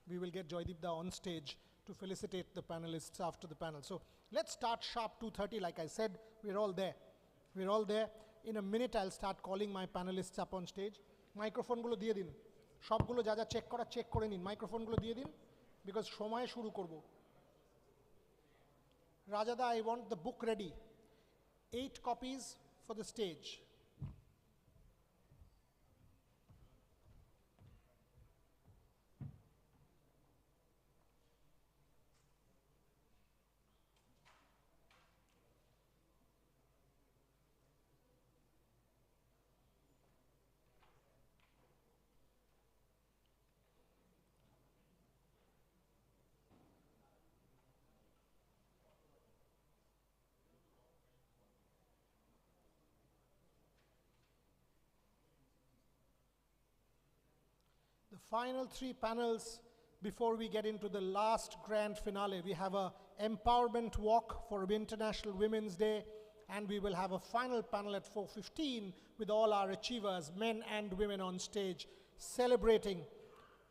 we will get Joydeepda on stage to felicitate the panelists after the panel. So let's start sharp 2:30. Like I said, we're all there. We're all there. In a minute, I'll start calling my panelists up on stage. Microphone gulo diye din. Shop gulo ja ja check kora check kore nin. Microphone gulo diye din. Because shomoye shuru korbo. Rajada, I want the book ready. 8 copies for the stage. The final 3 panels before we get into the last grand finale. We have a empowerment walk for International Women's Day, and we will have a final panel at 4:15 with all our achievers, men and women on stage, celebrating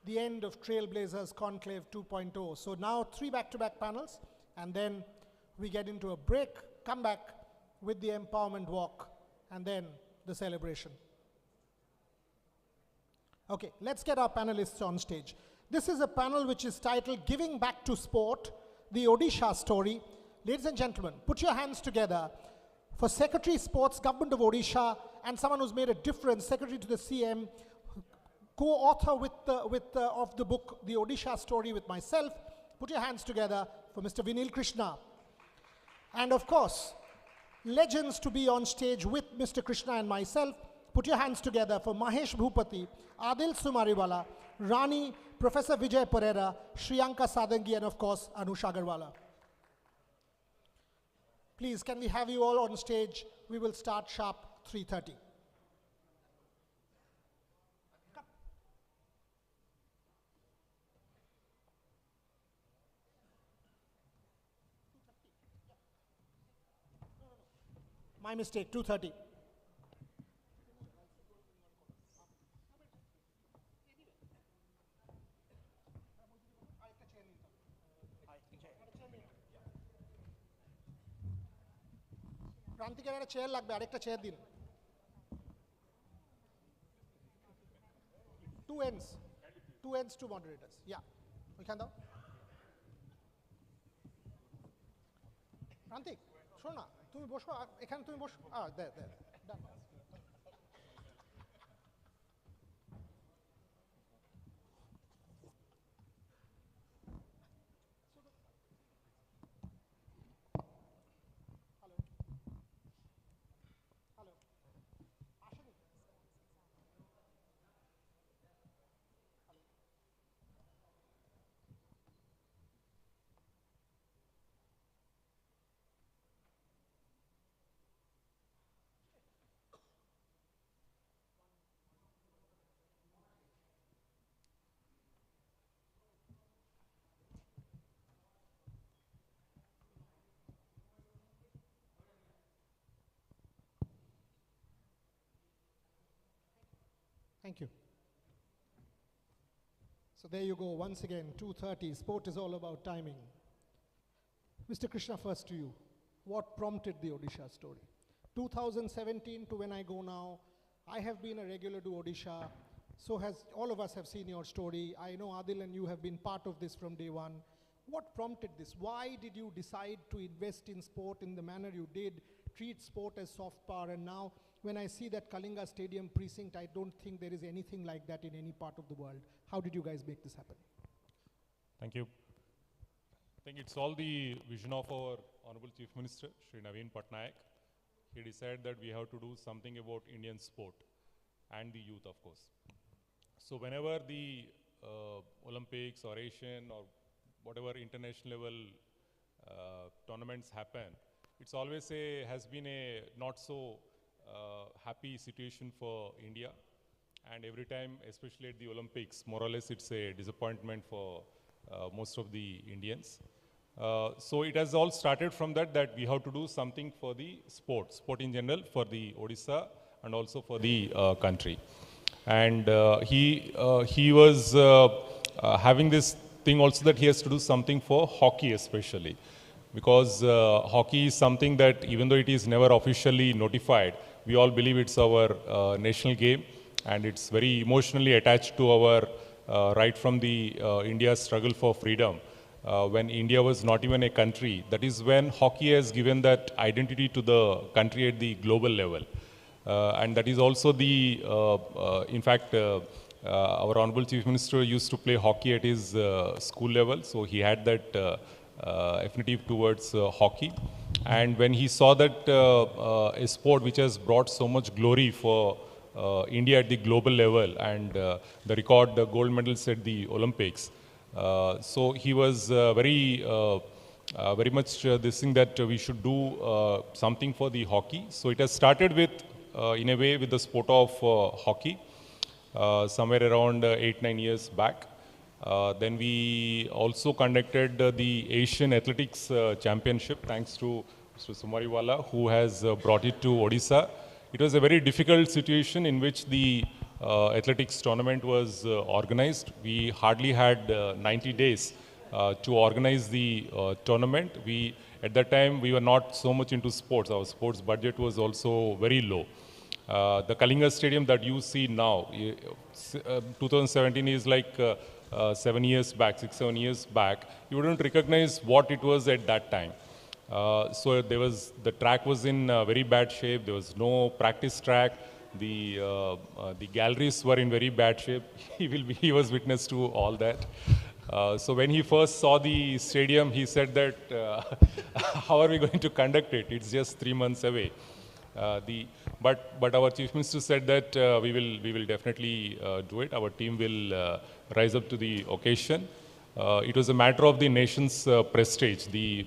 the end of Trailblazers Conclave 2.0. So now 3 back-to-back panels, and then we get into a break, come back with the empowerment walk, and then the celebration. Okay, let's get our panelists on stage. This is a panel which is titled Giving Back to Sport, the Odisha Story. Ladies and gentlemen, put your hands together for Secretary Sports, Government of Odisha, and someone who's made a difference, Secretary to the CM, co-author of the book, The Odisha Story with myself. Put your hands together for Mr. Vinil Krishna. And of course, legends to be on stage with Mr. Krishna and myself. Put your hands together for Mahesh Bhupati, Adil Sumariwala, Rani, Professor Vijay Pereira, Shriyanka Sadangi, and of course, Anusha Agarwala. Please, can we have you all on stage? We will start sharp 3:30. My mistake, 2:30. Prantikar একটা chair লাগবে, আরেকটা chair দিন। 2 ends, 2 moderators. Yeah, ওইখান দাও। প্রান্তিক, শোনো না, তুমি বসো, এখানে তুমি বসো। there. Done. Thank you. So there you go, once again, 2:30. Sport is all about timing. Mr. Krishna, first to you. What prompted the Odisha story? 2017 to when I go now, I have been a regular to Odisha. So has all of us have seen your story. I know Adil and you have been part of this from day one. What prompted this? Why did you decide to invest in sport in the manner you did, treat sport as soft power, and now when I see that Kalinga Stadium precinct, I don't think there is anything like that in any part of the world. How did you guys make this happen? Thank you. I think it's all the vision of our Honorable Chief Minister, Shri Naveen Patnaik. He decided that we have to do something about Indian sport and the youth, of course. So whenever the Olympics or Asian or whatever international level tournaments happen, it's always has been a not so happy situation for India, and every time, especially at the Olympics, more or less it's a disappointment for most of the Indians. So it has all started from that we have to do something for the sport in general, for the Odisha and also for the country. And he was having this thing also that he has to do something for hockey especially. Because hockey is something that even though it is never officially notified, we all believe it's our national game, and it's very emotionally attached to our right from the India's struggle for freedom. When India was not even a country, that is when hockey has given that identity to the country at the global level. And that is also the, in fact, our Honorable Chief Minister used to play hockey at his school level, so he had that affinity towards hockey. And when he saw that a sport which has brought so much glory for India at the global level, and the record gold medals at the Olympics, so he was very much this thing that we should do something for the hockey. So it has started with, in a way, with the sport of hockey, somewhere around 8-9 years back. Then we also conducted the Asian Athletics Championship, thanks to Mr. Sumariwala, who has brought it to Odisha. It was a very difficult situation in which the athletics tournament was organized. We hardly had 90 days to organize the tournament. At that time, we were not so much into sports. Our sports budget was also very low. The Kalinga Stadium that you see now, 2017 is like 7 years back, 6-7 years back. You wouldn't recognize what it was at that time. So the track was in very bad shape. There was no practice track. The galleries were in very bad shape. He was witness to all that. So when he first saw the stadium, he said that, how are we going to conduct it? It's just 3 months away. But our Chief Minister said that we will definitely do it. Our team will rise up to the occasion. It was a matter of the nation's prestige. The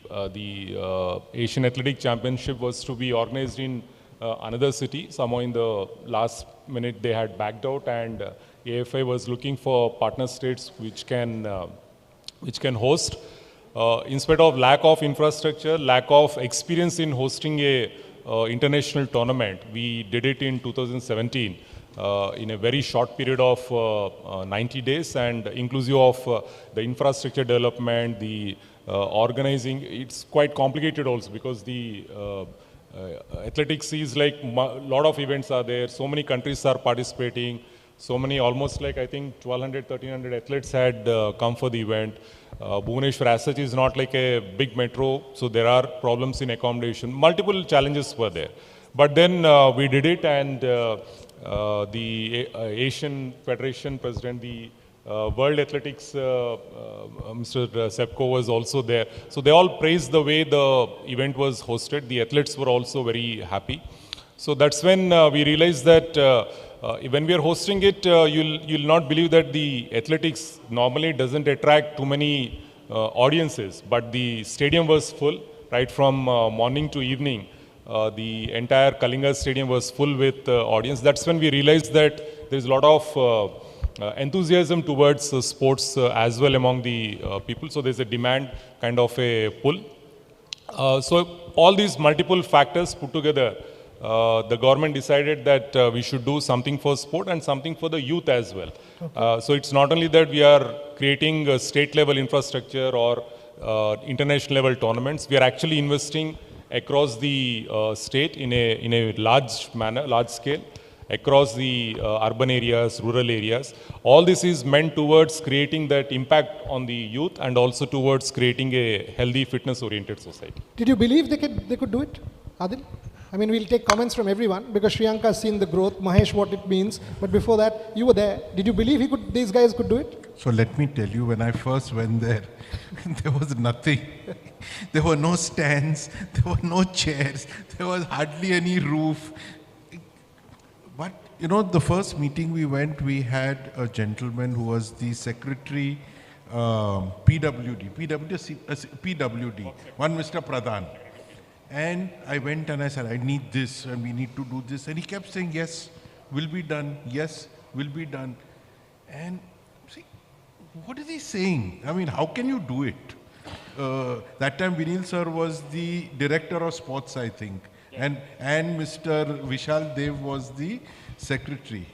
Asian Athletic Championship was to be organized in another city. Somehow in the last minute they had backed out, and AFI was looking for partner states which can host. In spite of lack of infrastructure, lack of experience in hosting a international tournament, we did it in 2017 in a very short period of 90 days, and inclusive of the infrastructure development, the organizing. It's quite complicated also, because the athletics is like lot of events are there, so many countries are participating, so many, almost like I think 1,200, 1,300 athletes had come for the event. Bhubaneswar as such is not like a big metro, so there are problems in accommodation. Multiple challenges were there. But then we did it, and the Asian Federation President, the World Athletics, Mr. Sepko was also there. So they all praised the way the event was hosted. The athletes were also very happy. So that's when we realized that when we are hosting it, you'll not believe that the athletics normally doesn't attract too many audiences, but the stadium was full right from morning to evening. The entire Kalinga Stadium was full with audience. That's when we realized that there's a lot of enthusiasm towards sports as well among the people. So there's a demand, kind of a pull. So all these multiple factors put together, the government decided that we should do something for sport and something for the youth as well. Okay. So it's not only that we are creating a state level infrastructure or international level tournaments, we are actually investing across the state in a large manner, large scale, across the urban areas, rural areas. All this is meant towards creating that impact on the youth, and also towards creating a healthy, fitness-oriented society. Did you believe they could do it, Adil? I mean, we'll take comments from everyone, because Shriyanka has seen the growth, Mahesh what it means, but before that, you were there. Did you believe these guys could do it? So let me tell you, when I first went there, there was nothing. There were no stands, there were no chairs, there was hardly any roof. But, you know, the first meeting we went, we had a gentleman who was the secretary, PWD, one Mr. Pradhan. And I went and I said, I need this and we need to do this. And he kept saying, yes, will be done. Yes, will be done. And see, what is he saying? I mean, how can you do it? That time Vinil sir was the director of sports, I think. And Mr. Vishal Dev was the secretary.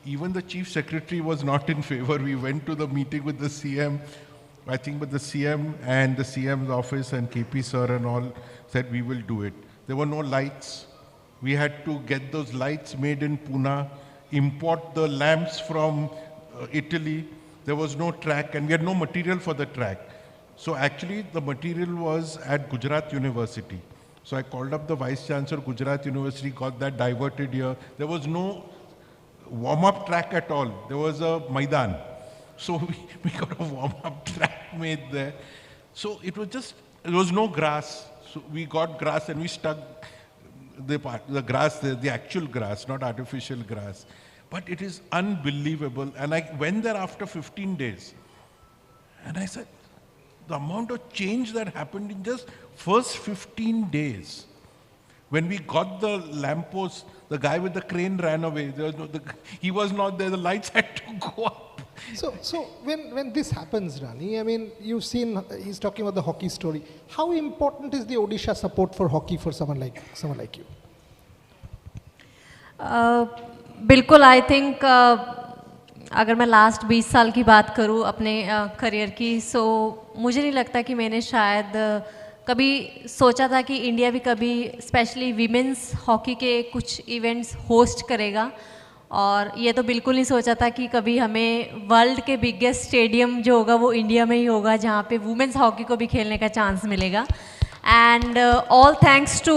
even the chief secretary was not in favor. We went to the meeting with the CM, I think with the CM and the CM's office and KP sir and all said we will do it. There were no lights. We had to get those lights made in Pune, import the lamps from Italy. There was no track and we had no material for the track. So actually the material was at Gujarat University. So I called up the Vice Chancellor of Gujarat University, got that diverted here. There was no warm-up track at all. There was a Maidan. So we got a warm-up track made there. So it was just, there was no grass. So we got grass and we stuck the grass, the actual grass, not artificial grass. But it is unbelievable. And I went there after 15 days. And I said, the amount of change that happened in just first 15 days. When we got the lamppost, the guy with the crane ran away. There was no, he was not there. The lights had to go up. So when this happens, Rani, I mean, you've seen, he's talking about the hockey story. How important is the Odisha support for hockey for someone like you? बिल्कुल I think अगर मैं last 20 साल की बात करूं अपने career की सो मुझे नहीं लगता कि मैंने शायद कभी सोचा था कि इंडिया भी कभी स्पेशली वीमेंस हॉकी के कुछ इवेंट्स होस्ट करेगा और ये तो बिल्कुल नहीं सोचा था कि कभी हमें वर्ल्ड के बिगेस्ट स्टेडियम जो होगा वो इंडिया में ही होगा जहाँ पे वुमेंस हॉकी को भी खेलने का चांस मिलेगा and all thanks to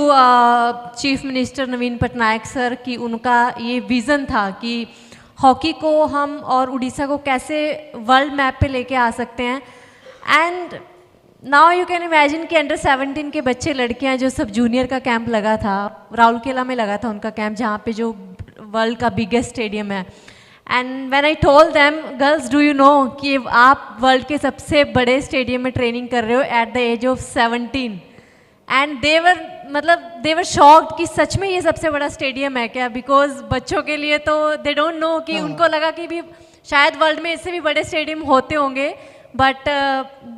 chief minister Naveen Patnaik sir कि उनका ये विज़न था कि हॉकी को हम और उड़ीसा को कैसे वर्ल्ड मैप पे लेके आ सकते हैं and now you can imagine कि अंडर 17 के बच्चे लड़कियां जो सब जूनियर का कैंप लगा था राउरकेला में लगा था उनका कैंप जहाँ पे जो वर्ल्ड का बिगेस्ट स्टेडियम है and when I told them girls do you know कि आप वर्ल्ड के सबसे बड़े स्टेडियम में ट्रेनिंग कर रहे हो at the age of 17 and they were shocked कि सच में ये सबसे बड़ा स्टेडियम है क्या बिकॉज बच्चों के लिए तो दे डोंट नो कि उनको लगा कि भी शायद वर्ल्ड में इससे भी बड़े स्टेडियम होते होंगे but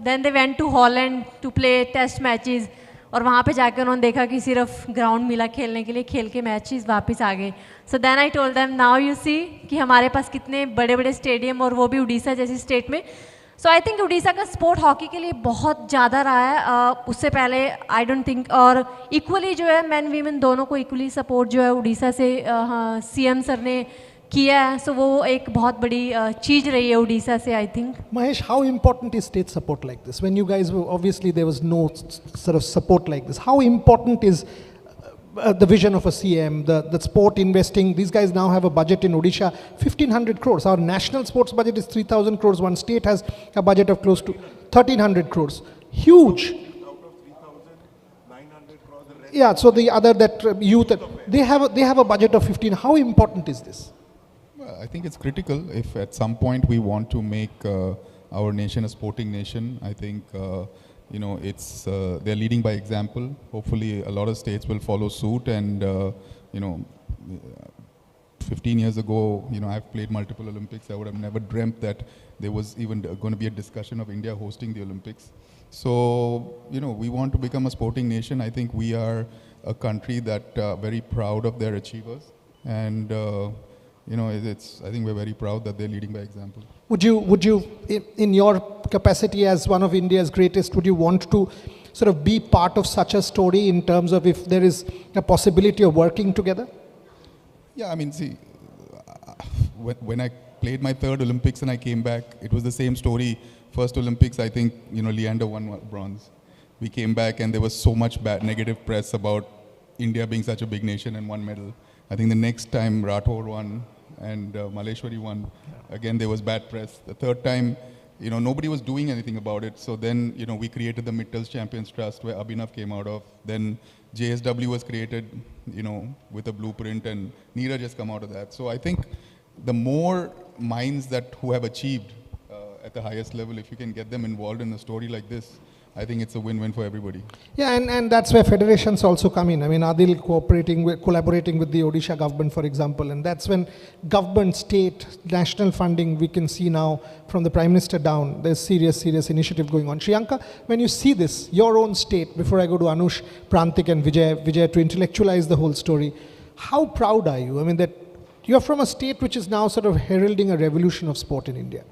then they went to Holland to play test matches और वहाँ पे जाकर उन्होंने देखा कि सिर्फ ग्राउंड मिला खेलने के लिए खेल के मैचेस वापस आ गए so then I told them now you see कि हमारे पास कितने बड़े बड़े स्टेडियम और वो भी उड़ीसा जैसी स्टेट में सो आई थिंक उड़ीसा का सपोर्ट हॉकी के लिए बहुत ज़्यादा रहा है उससे पहले आई डोंट थिंक और इक्वली जो है मैन वीमेन दोनों को इक्वली सपोर्ट जो है उड़ीसा से सीएम सर ने किया है सो वो एक बहुत बड़ी चीज़ रही है उड़ीसा से I think Mahesh, how important is state support like this? When you guys were, obviously there was no sort of support like this. How important is the vision of a CM, the sport investing? These guys now have a budget in Odisha, 1,500 crores. Our national sports budget is 3,000 crores. One state has a budget of close to 1,300 crores. Huge. Out of 3,900 crores, the rest. Yeah, so the other that youth, they have a budget of 15. How important is this? Well, I think it's critical. If at some point we want to make our nation a sporting nation, I think it's they're leading by example. Hopefully, a lot of states will follow suit. And 15 years ago, I've played multiple Olympics. I would have never dreamt that there was even going to be a discussion of India hosting the Olympics. So, we want to become a sporting nation. I think we are a country that very proud of their achievers. And I think we're very proud that they're leading by example. Would you, in your capacity as one of India's greatest, would you want to sort of be part of such a story in terms of if there is a possibility of working together? Yeah, I mean, see, when I played my third Olympics and I came back, it was the same story. First Olympics, I think, Leander won bronze. We came back and there was so much bad negative press about India being such a big nation and one medal. I think the next time Rathore won and Maleshwari won, again there was bad press. The third time, nobody was doing anything about it. So then, we created the Mittals Champions Trust where Abhinav came out of. Then JSW was created, with a blueprint and Neeraj has come out of that. So I think the more minds who have achieved at the highest level, if you can get them involved in a story like this, I think it's a win-win for everybody. Yeah, and that's where federations also come in. I mean, Adil collaborating with the Odisha government, for example, and that's when government, state, national funding, we can see now from the Prime Minister down, there's serious initiative going on. Shriyanka, when you see this, your own state, before I go to Anush, Prantik and Vijay to intellectualize the whole story, how proud are you? I mean, that You're from a state which is now sort of heralding a revolution of sport in India.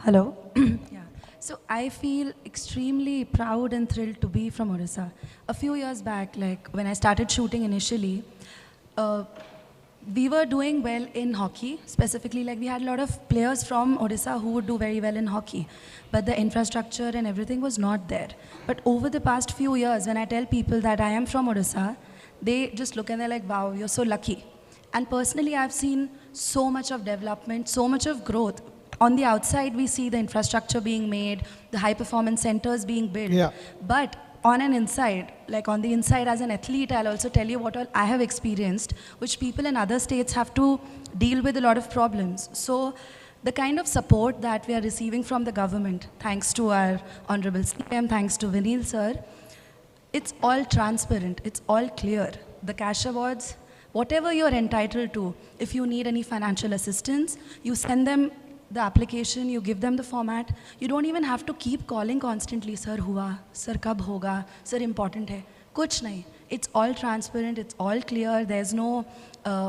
Hello. Yeah. So I feel extremely proud and thrilled to be from Odisha. A few years back, like when I started shooting initially, we were doing well in hockey, specifically like we had a lot of players from Odisha who would do very well in hockey, but the infrastructure and everything was not there. But over the past few years, when I tell people that I am from Odisha, they just look and they're like, wow, you're so lucky. And personally, I've seen so much of development, so much of growth. On the outside, we see the infrastructure being made, the high performance centers being built. Yeah. But on an inside, like on the inside as an athlete, I'll also tell you what all I have experienced, which people in other states have to deal with a lot of problems. So the kind of support that we are receiving from the government, thanks to our Honorable CM, thanks to Vinil sir, it's all transparent, it's all clear. The cash awards, whatever you're entitled to, if you need any financial assistance, you send them the application, you give them the format. You don't even have to keep calling constantly, sir hua, sir kab hoga, sir important hai. Kuch nahi. It's all transparent, it's all clear, there's no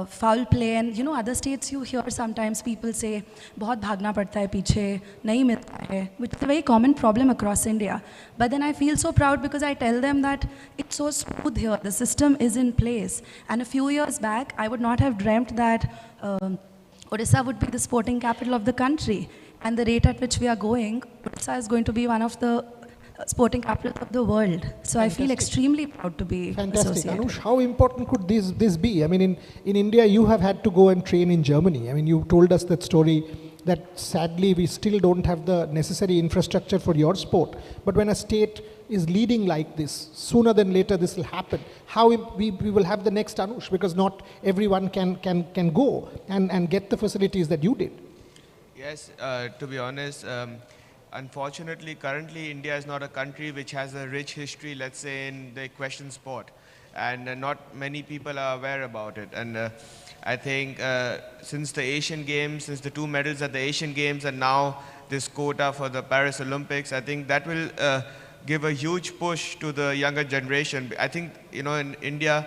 foul play. And you know, other states you hear sometimes people say, bahut bhagna padta hai piche, nahi milta hai, which is a very common problem across India. But then I feel so proud because I tell them that it's so smooth here, the system is in place. And a few years back, I would not have dreamt that Odisha would be the sporting capital of the country, and the rate at which we are going, Odisha is going to be one of the sporting capitals of the world. So I feel extremely proud to be Fantastic. associated. Anush, how important could this be? I mean, in India, you have had to go and train in Germany. I mean, you told us that story that sadly we still don't have the necessary infrastructure for your sport. But when a state is leading like this, sooner than later this will happen. How we will have the next Anush, because not everyone can go and get the facilities that you did. Yes, to be honest, unfortunately, currently India is not a country which has a rich history, let's say, in the equestrian sport. And not many people are aware about it. And I think since the Asian Games, since the 2 medals at the Asian Games and now this quota for the Paris Olympics, I think that will give a huge push to the younger generation. I think, you know, in India,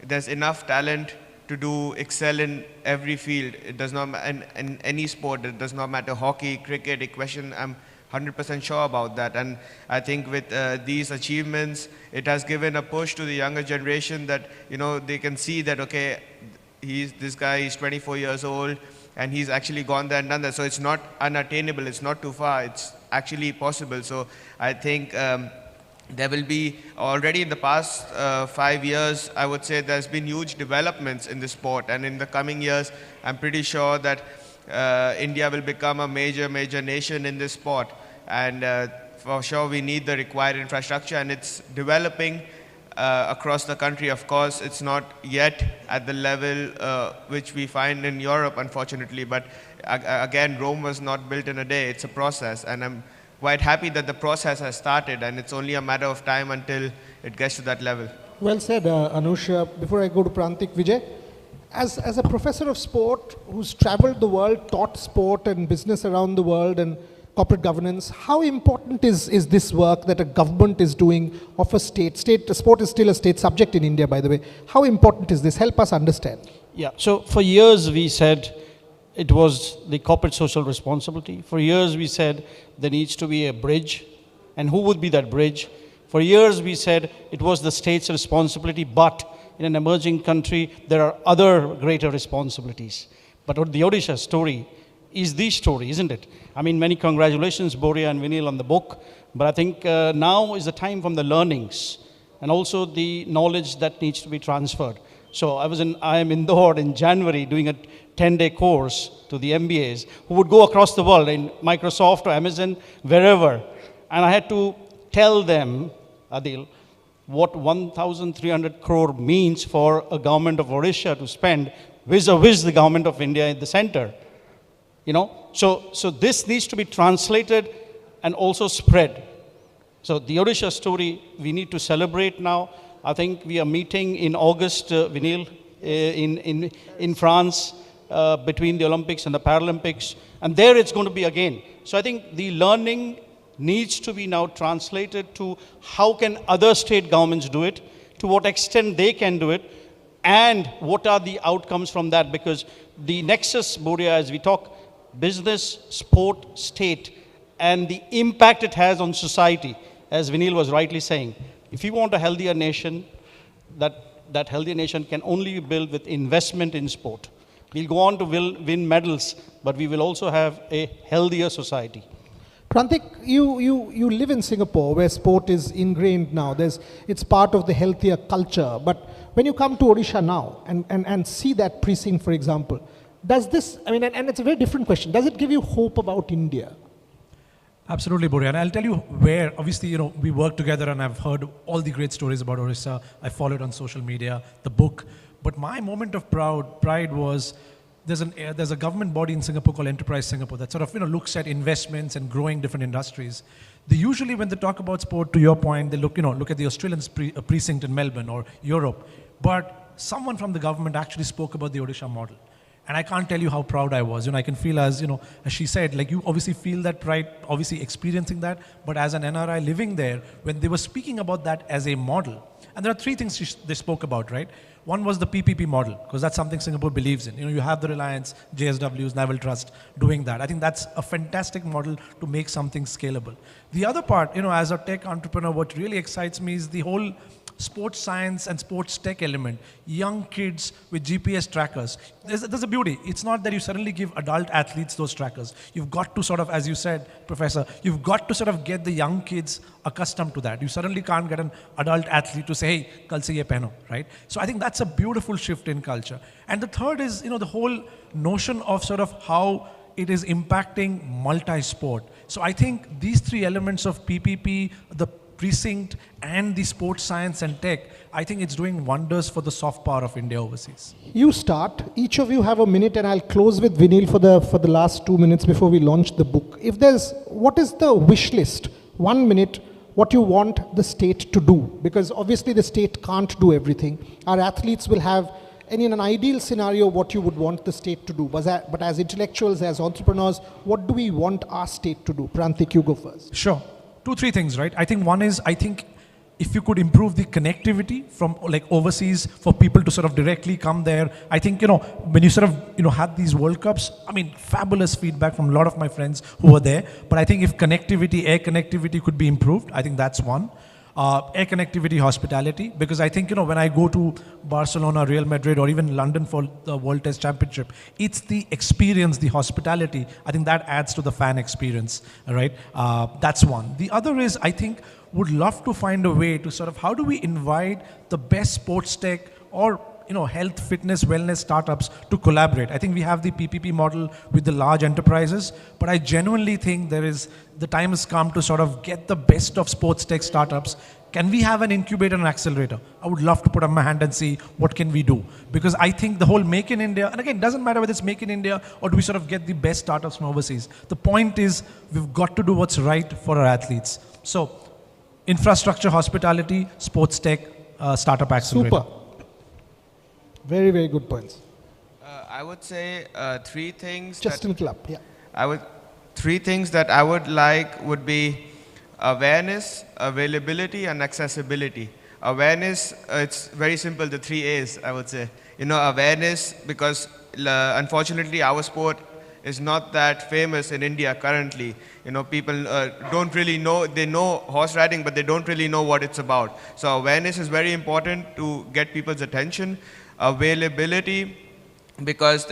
there's enough talent to excel in every field. It does not, in any sport, it does not matter, hockey, cricket, equestrian, I'm 100% sure about that. And I think with these achievements, it has given a push to the younger generation that, you know, they can see that, okay, this guy is 24 years old and he's actually gone there and done that. So it's not unattainable, it's not too far, it's actually possible. So I think there will be, already in the past 5 years, I would say there's been huge developments in the sport. And in the coming years, I'm pretty sure that India will become a major nation in this sport. And for sure, we need the required infrastructure, and it's developing across the country. Of course, it's not yet at the level which we find in Europe, unfortunately. But again, Rome was not built in a day. It's a process, and I'm quite happy that the process has started, and it's only a matter of time until it gets to that level. Well said, Anush. Before I go to Prantik, Vijay, as a professor of sport who's traveled the world, taught sport and business around the world and corporate governance, how important is this work that a government is doing of a state? Sport is still a state subject in India, by the way. How important is this? Help us understand. Yeah, so for years we said it was the corporate social responsibility. For years we said there needs to be a bridge, and who would be that bridge? For years we said it was the state's responsibility, but in an emerging country there are other greater responsibilities. But the Odisha story is the story, isn't it? I mean, many congratulations, Boria and Vinil, on the book, but I think now is the time from the learnings and also the knowledge that needs to be transferred. So I am in Indore in January doing a 10-day course to the MBAs who would go across the world in Microsoft or Amazon, wherever. And I had to tell them, Adil, what 1,300 crore means for a government of Odisha to spend vis-a-vis the government of India in the center. You know, so this needs to be translated and also spread. So the Odisha story, we need to celebrate now. I think we are meeting in August, Vinil, in France, between the Olympics and the Paralympics. And there it's going to be again. So I think the learning needs to be now translated to how can other state governments do it, to what extent they can do it. and what are the outcomes from that? Because the nexus, Boria, as we talk business, sport, state, and the impact it has on society, as Vinil was rightly saying. If we want a healthier nation, that healthier nation can only be built with investment in sport. We'll go on to win medals, but we will also have a healthier society. Prantik, you live in Singapore where sport is ingrained now. It's part of the healthier culture. But when you come to Odisha now and see that precinct, for example, does this, I mean, and it's a very different question, does it give you hope about India? Absolutely, Boria. And I'll tell you where, obviously, you know, we work together and I've heard all the great stories about Orissa. I followed on social media, the book. But my moment of pride was, there's a government body in Singapore called Enterprise Singapore that sort of, you know, looks at investments and growing different industries. They usually, when they talk about sport, to your point, they look at the Australian precinct in Melbourne or Europe. But someone from the government actually spoke about the Odisha model. And I can't tell you how proud I was. You know, I can feel as she said, like you obviously feel that pride, obviously experiencing that, but as an NRI living there, when they were speaking about that as a model, and there are three things they spoke about, right? One was the PPP model, because that's something Singapore believes in. You know, you have the Reliance, JSWs, Naval Trust doing that. I think that's a fantastic model to make something scalable. The other part, you know, as a tech entrepreneur, what really excites me is the whole sports science and sports tech element, young kids with GPS trackers. There's a beauty. It's not that you suddenly give adult athletes those trackers. You've got to sort of, as you said, Professor, you've got to sort of get the young kids accustomed to that. You suddenly can't get an adult athlete to say, hey, kal se ye pehno, right? So I think that's a beautiful shift in culture. And the third is, you know, the whole notion of sort of how it is impacting multi-sport. So I think these three elements of PPP, the precinct and the sports science and tech, I think it's doing wonders for the soft power of India overseas. You start, each of you have a minute, and I'll close with Vinil for the last 2 minutes before we launch the book. What is the wish list? 1 minute, what you want the state to do? Because obviously the state can't do everything. Our athletes will have, and in an ideal scenario, what you would want the state to do. But as intellectuals, as entrepreneurs, what do we want our state to do? Prantik, you go first. Sure. 2-3 things, right? I think one is, if you could improve the connectivity from like overseas for people to sort of directly come there. I think, you know, when you sort of, you know, had these World Cups, I mean, fabulous feedback from a lot of my friends who were there. But I think if connectivity, air connectivity could be improved, I think that's one. Air connectivity, hospitality, because I think, you know, when I go to Barcelona, Real Madrid, or even London for the World Test Championship, it's the experience, the hospitality. I think that adds to the fan experience, right? That's one. The other is, I think, would love to find a way to sort of, how do we invite the best sports tech or, you know, health, fitness, wellness startups to collaborate. I think we have the PPP model with the large enterprises, but I genuinely think the time has come to sort of get the best of sports tech startups. Can we have an incubator and accelerator? I would love to put up my hand and see what can we do. Because I think the whole Make in India, and again, it doesn't matter whether it's Make in India or do we sort of get the best startups from overseas. The point is, we've got to do what's right for our athletes. So, infrastructure, hospitality, sports tech, startup accelerator. Super. Very, very good points. I would say 3 things. Just a little up, yeah. 3 things that I would like would be awareness, availability, and accessibility. Awareness, it's very simple, the 3 A's, I would say. You know, awareness, because unfortunately our sport is not that famous in India currently. You know, people don't really know, they know horse riding, but they don't really know what it's about. So awareness is very important to get people's attention. Availability, because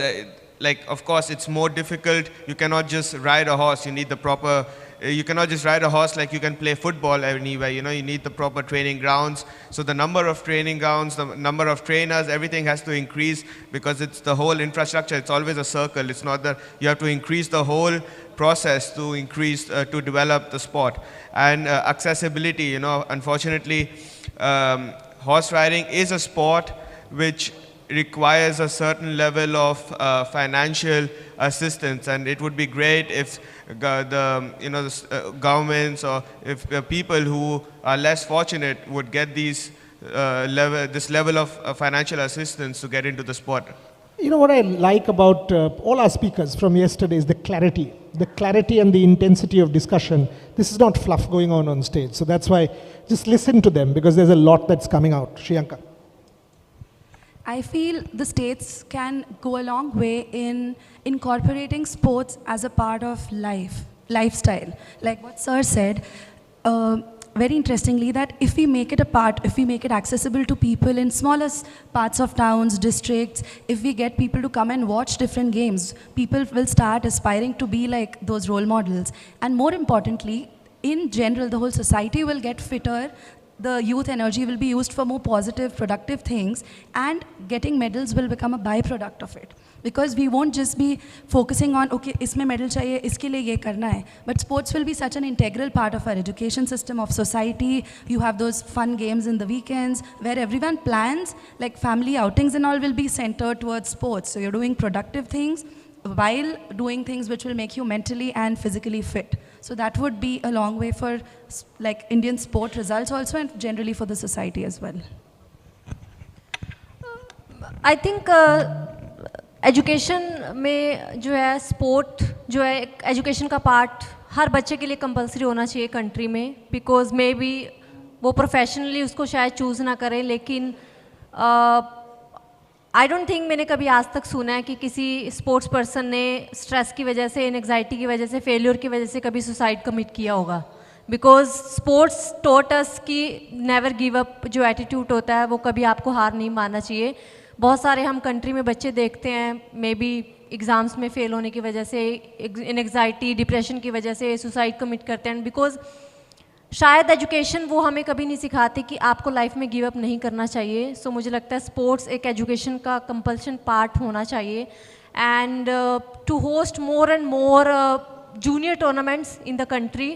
of course it's more difficult. You cannot just ride a horse. You need the proper, you cannot just ride a horse like you can play football anywhere. You know, you need the proper training grounds. So the number of training grounds, the number of trainers, everything has to increase, because it's the whole infrastructure. It's always a circle. It's not that you have to increase the whole process to increase, to develop the sport. And accessibility, you know, unfortunately, horse riding is a sport which requires a certain level of financial assistance, and it would be great if the governments or if people who are less fortunate would get this level of financial assistance to get into the sport. You know what I like about all our speakers from yesterday is the clarity and the intensity of discussion. This is not fluff going on stage, so that's why just listen to them, because there's a lot that's coming out. Shriyanka. I feel the states can go a long way in incorporating sports as a part of lifestyle. Like what Sir said, very interestingly, that if we make it a part, if we make it accessible to people in smallest parts of towns, districts, if we get people to come and watch different games, people will start aspiring to be like those role models. And more importantly, in general, the whole society will get fitter, the youth energy will be used for more positive, productive things, and getting medals will become a byproduct of it. Because we won't just be focusing on, okay, isme medal chahiye, iske liye ye karna hai. But sports will be such an integral part of our education system, of society. You have those fun games in the weekends where everyone plans, like family outings and all will be centered towards sports. So you're doing productive things while doing things which will make you mentally and physically fit. So that would be a long way for like Indian sport results also, and generally for the society as well. I think education में जो है sport जो है education का part हर बच्चे के लिए compulsory होना चाहिए कंट्री में, बिकॉज मे बी वो प्रोफेशनली उसको शायद चूज़ ना करें, लेकिन आई डोंट थिंक मैंने कभी आज तक सुना है कि किसी स्पोर्ट्स पर्सन ने स्ट्रेस की वजह से, एंग्जाइटी की वजह से, फेलियर की वजह से कभी सुसाइड कमिट किया होगा. बिकॉज स्पोर्ट्स टॉट अस कि नेवर गिव अप जो एटीट्यूड होता है वो कभी आपको हार नहीं मानना चाहिए. बहुत सारे हम कंट्री में बच्चे देखते हैं मे बी एग्ज़ाम्स में फ़ेल होने की वजह से, एंग्जाइटी डिप्रेशन की वजह से सुसाइड कमिट करते हैं, बिकॉज शायद एजुकेशन वो हमें कभी नहीं सिखाती कि आपको लाइफ में गिव अप नहीं करना चाहिए. सो मुझे लगता है स्पोर्ट्स एक एजुकेशन का कंपल्शन पार्ट होना चाहिए. And to host more and more junior tournaments in the country,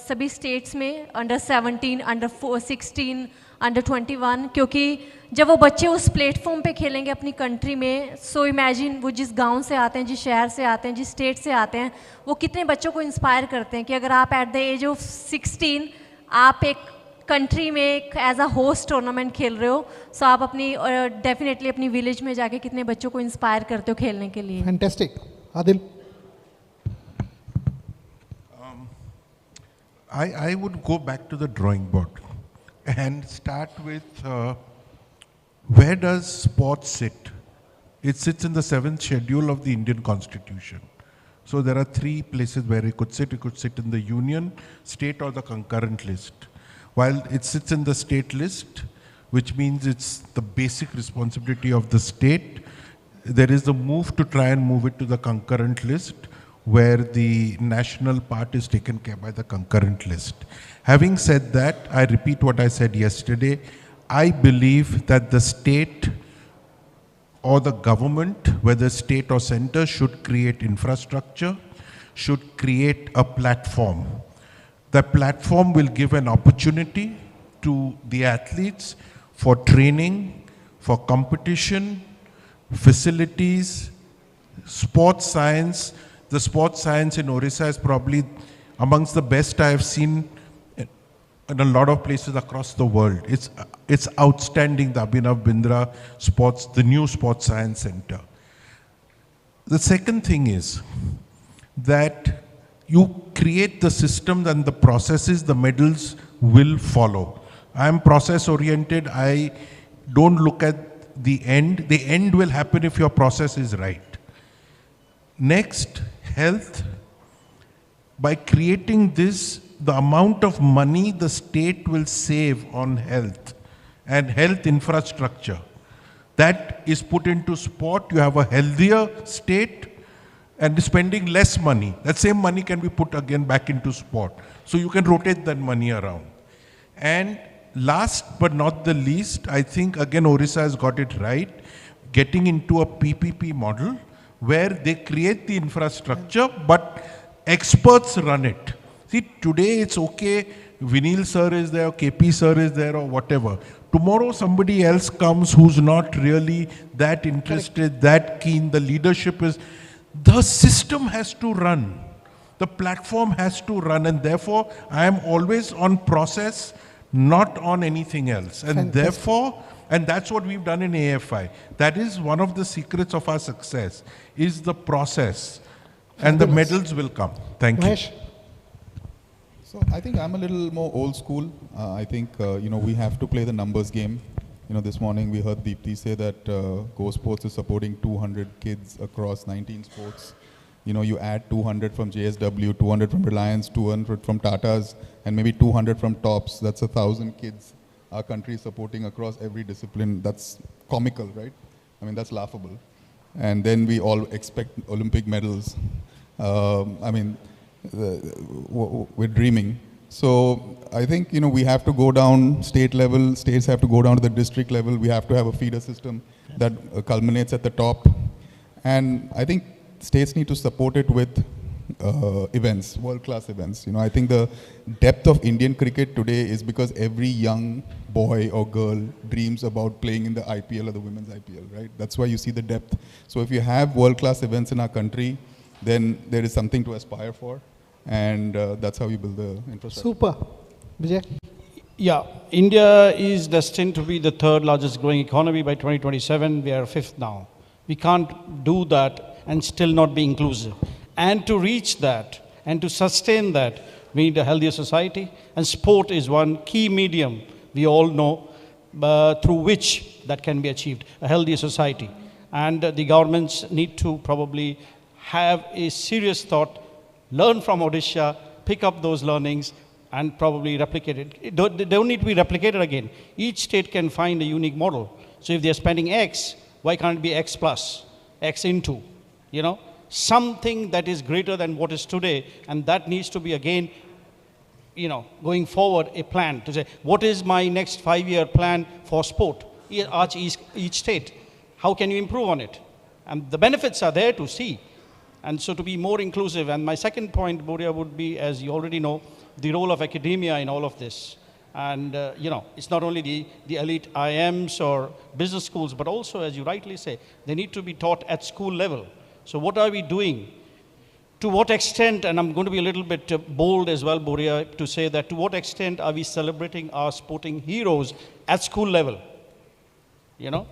सभी स्टेट्स में, अंडर 17, अंडर 16, अंडर 21, क्योंकि जब वो बच्चे उस प्लेटफॉर्म पे खेलेंगे अपनी कंट्री में, सो इमेजिन वो जिस गांव से आते हैं, जिस शहर से आते हैं, जिस स्टेट से आते हैं, वो कितने बच्चों को इंस्पायर करते हैं कि अगर आप एट द एज ऑफ 16 आप एक कंट्री में एक एज अ होस्ट टूर्नामेंट खेल रहे हो, सो आप अपनी डेफिनेटली अपनी विलेज में जाके कितने बच्चों को इंस्पायर करते हो खेलने के लिए. Fantastic. Adil. I would go back to the drawing board and start with where does sports sit? It sits in the 7th schedule of the Indian Constitution. So there are 3 places where it could sit. It could sit in the union, state, or the concurrent list. While it sits in the state list, which means it's the basic responsibility of the state, there is the move to try and move it to the concurrent list, where the national part is taken care by the concurrent list. Having said that, I repeat what I said yesterday. I believe that the state or the government, whether state or center, should create infrastructure, should create a platform. The platform will give an opportunity to the athletes for training, for competition, facilities, sports science. The sports science in Orissa is probably amongst the best I have seen in a lot of places across the world. It's outstanding, the Abhinav Bindra sports, the new sports science center. The second thing is that you create the systems and the processes, the medals will follow. I am process oriented. I don't look at the end. The end will happen if your process is right. Next, health. By creating this, the amount of money the state will save on health and health infrastructure, that is put into sport. You have a healthier state and spending less money. That same money can be put again back into sport. So you can rotate that money around. And last but not the least, I think again Orissa has got it right, getting into a PPP model where they create the infrastructure, but experts run it. See, today it's okay, Vinil sir is there, KP sir is there, or whatever. Tomorrow somebody else comes who's not really that interested, that keen, the leadership is, the system has to run. The platform has to run, and therefore I am always on process, not on anything else. And therefore, and that's what we've done in AFI. That is one of the secrets of our success, is the process. And the medals will come. Thank you. So I think I'm a little more old school. I think, we have to play the numbers game. This morning we heard Deepthi say that Go Sports is supporting 200 kids across 19 sports. You add 200 from JSW, 200 from Reliance, 200 from Tatas, and maybe 200 from Tops. That's 1,000 kids our country is supporting across every discipline. That's comical, right? I mean, that's laughable. And then we all expect Olympic medals. We're dreaming. So I think, we have to go down state level, states have to go down to the district level. We have to have a feeder system that culminates at the top. And I think states need to support it with events, world-class events. I think the depth of Indian cricket today is because every young boy or girl dreams about playing in the IPL or the women's IPL, right? That's why you see the depth. So if you have world-class events in our country, then there is something to aspire for. And that's how you build the infrastructure. Super. Vijay? Yeah, India is destined to be the third largest growing economy by 2027. We are fifth now. We can't do that and still not be inclusive. And to reach that and to sustain that, we need a healthier society. And sport is one key medium, we all know, through which that can be achieved, a healthier society. And the governments need to probably have a serious thought, learn from Odisha, pick up those learnings, and probably replicate it. They don't need to be replicated again. Each state can find a unique model. So if they're spending X, why can't it be X plus, X into, something that is greater than what is today, and that needs to be again, going forward, a plan to say, what is my next 5-year plan for sport? Each state, how can you improve on it? And the benefits are there to see. And so to be more inclusive. And my second point, Boria, would be, as you already know, the role of academia in all of this. And, it's not only the elite IMs or business schools, but also, as you rightly say, they need to be taught at school level. So what are we doing? To what extent, and I'm going to be a little bit bold as well, Boria, to say that to what extent are we celebrating our sporting heroes at school level?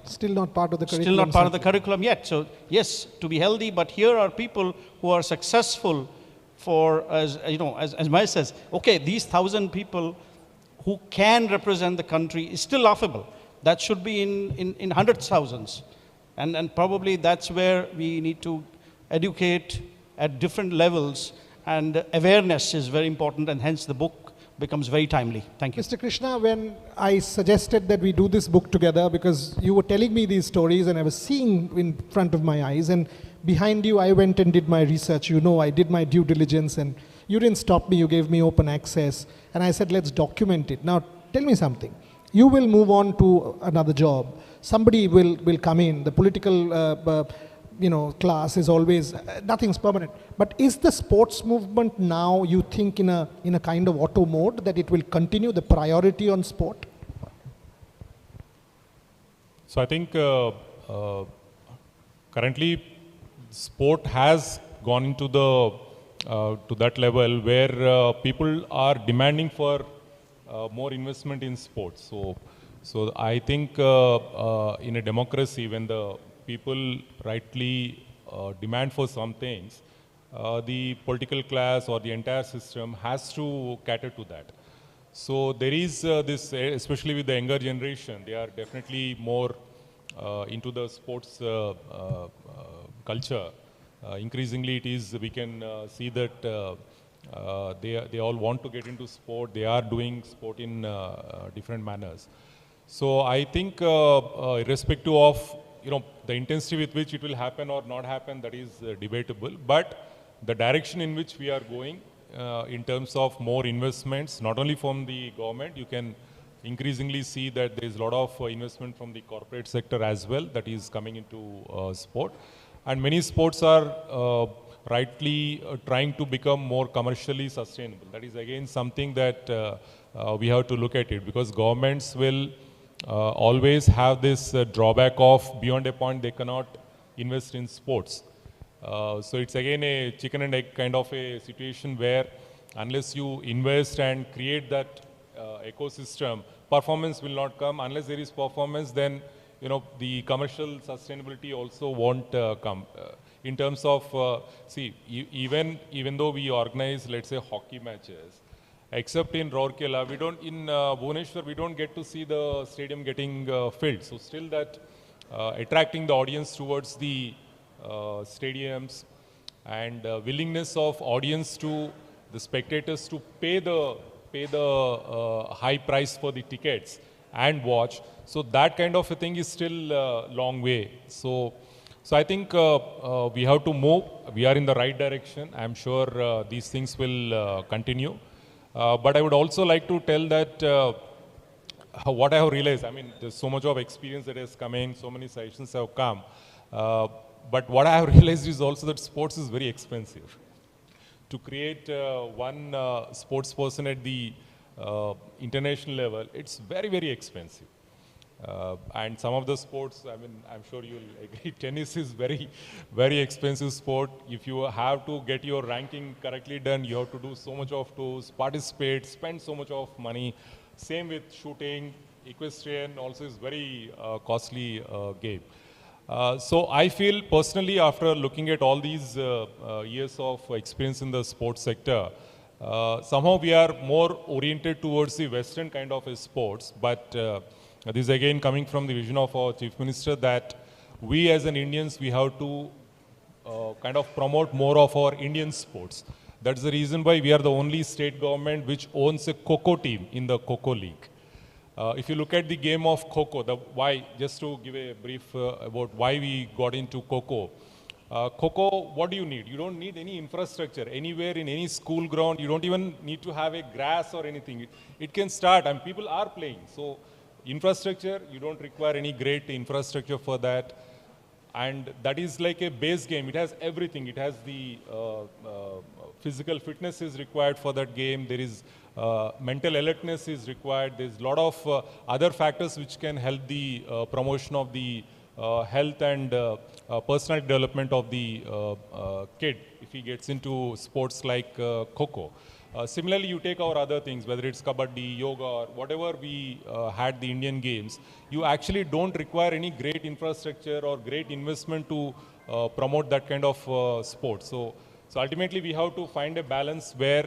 Still not part of the curriculum. Still not part of the curriculum yet. So yes, to be healthy, but here are people who are successful for, as Mahesh says, okay, these 1,000 people who can represent the country is still laughable. That should be in hundreds of thousands. And probably that's where we need to educate at different levels, and awareness is very important, and hence the book becomes very timely. Thank you. Mr. Krishna, when I suggested that we do this book together, because you were telling me these stories and I was seeing in front of my eyes, and behind you I went and did my research. I did my due diligence, and you didn't stop me, you gave me open access, and I said, let's document it. Now, tell me something. You will move on to another job. Somebody will come in. The political class is always, nothing's permanent. But is the sports movement now, you think, in a kind of auto mode, that it will continue the priority on sport? So I think currently sport has gone into to that level where people are demanding for more investment in sports. So I think in a democracy, when the people rightly demand for some things, the political class or the entire system has to cater to that. So there is this, especially with the younger generation, they are definitely more into the sports culture. Increasingly, we can see that they all want to get into sport. They are doing sport in different manners. So I think, irrespective of the intensity with which it will happen or not happen, that is debatable. But the direction in which we are going, in terms of more investments, not only from the government, you can increasingly see that there is a lot of investment from the corporate sector as well that is coming into sport. And many sports are rightly trying to become more commercially sustainable. That is again something that we have to look at it, because governments will always have this drawback of beyond a point they cannot invest in sports. So it's again a chicken and egg kind of a situation where unless you invest and create that ecosystem, performance will not come. Unless there is performance, then the commercial sustainability also won't come. In terms of, even though we organize, let's say, hockey matches, Except in Rourkela, we don't, in Bhubaneswar, we don't get to see the stadium getting filled. So still that attracting the audience towards the stadiums and willingness of audience to, the spectators to pay the high price for the tickets and watch. So that kind of a thing is still a long way. So I think we have to move. We are in the right direction. I'm sure these things will continue. But I would also like to tell that what I have realized, I mean, there's so much of experience that has come in, so many sessions have come. But what I have realized is also that sports is very expensive. To create one sports person at the international level, it's very, very expensive. And some of the sports, I mean, I'm sure you'll agree, tennis is very, very expensive sport. If you have to get your ranking correctly done, you have to do so much of tours, participate, spend so much of money. Same with shooting, equestrian also is very costly game. So I feel personally, after looking at all these years of experience in the sports sector, somehow we are more oriented towards the Western kind of sports, but this is again coming from the vision of our Chief Minister that we as an Indians, we have to kind of promote more of our Indian sports. That's the reason why we are the only state government which owns a Kho-Kho team in the Kho-Kho League. If you look at the game of Kho-Kho, the why, just to give a brief about why we got into Kho-Kho. Kho-Kho, what do you need? You don't need any infrastructure. Anywhere in any school ground, you don't even need to have a grass or anything. It can start and people are playing. So infrastructure, you don't require any great infrastructure for that. And that is like a base game. It has everything. It has the physical fitness is required for that game. There is mental alertness is required. There's a lot of other factors which can help the promotion of the health and personal development of the kid if he gets into sports like Kho-Kho. Similarly, you take our other things, whether it's kabaddi, yoga, or whatever we had the Indian games, you actually don't require any great infrastructure or great investment to promote that kind of sport. So ultimately, we have to find a balance where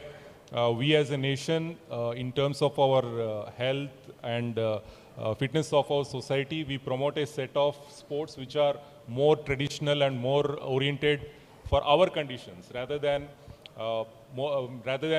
we as a nation, in terms of our health and fitness of our society, we promote a set of sports which are more traditional and more oriented for our conditions rather than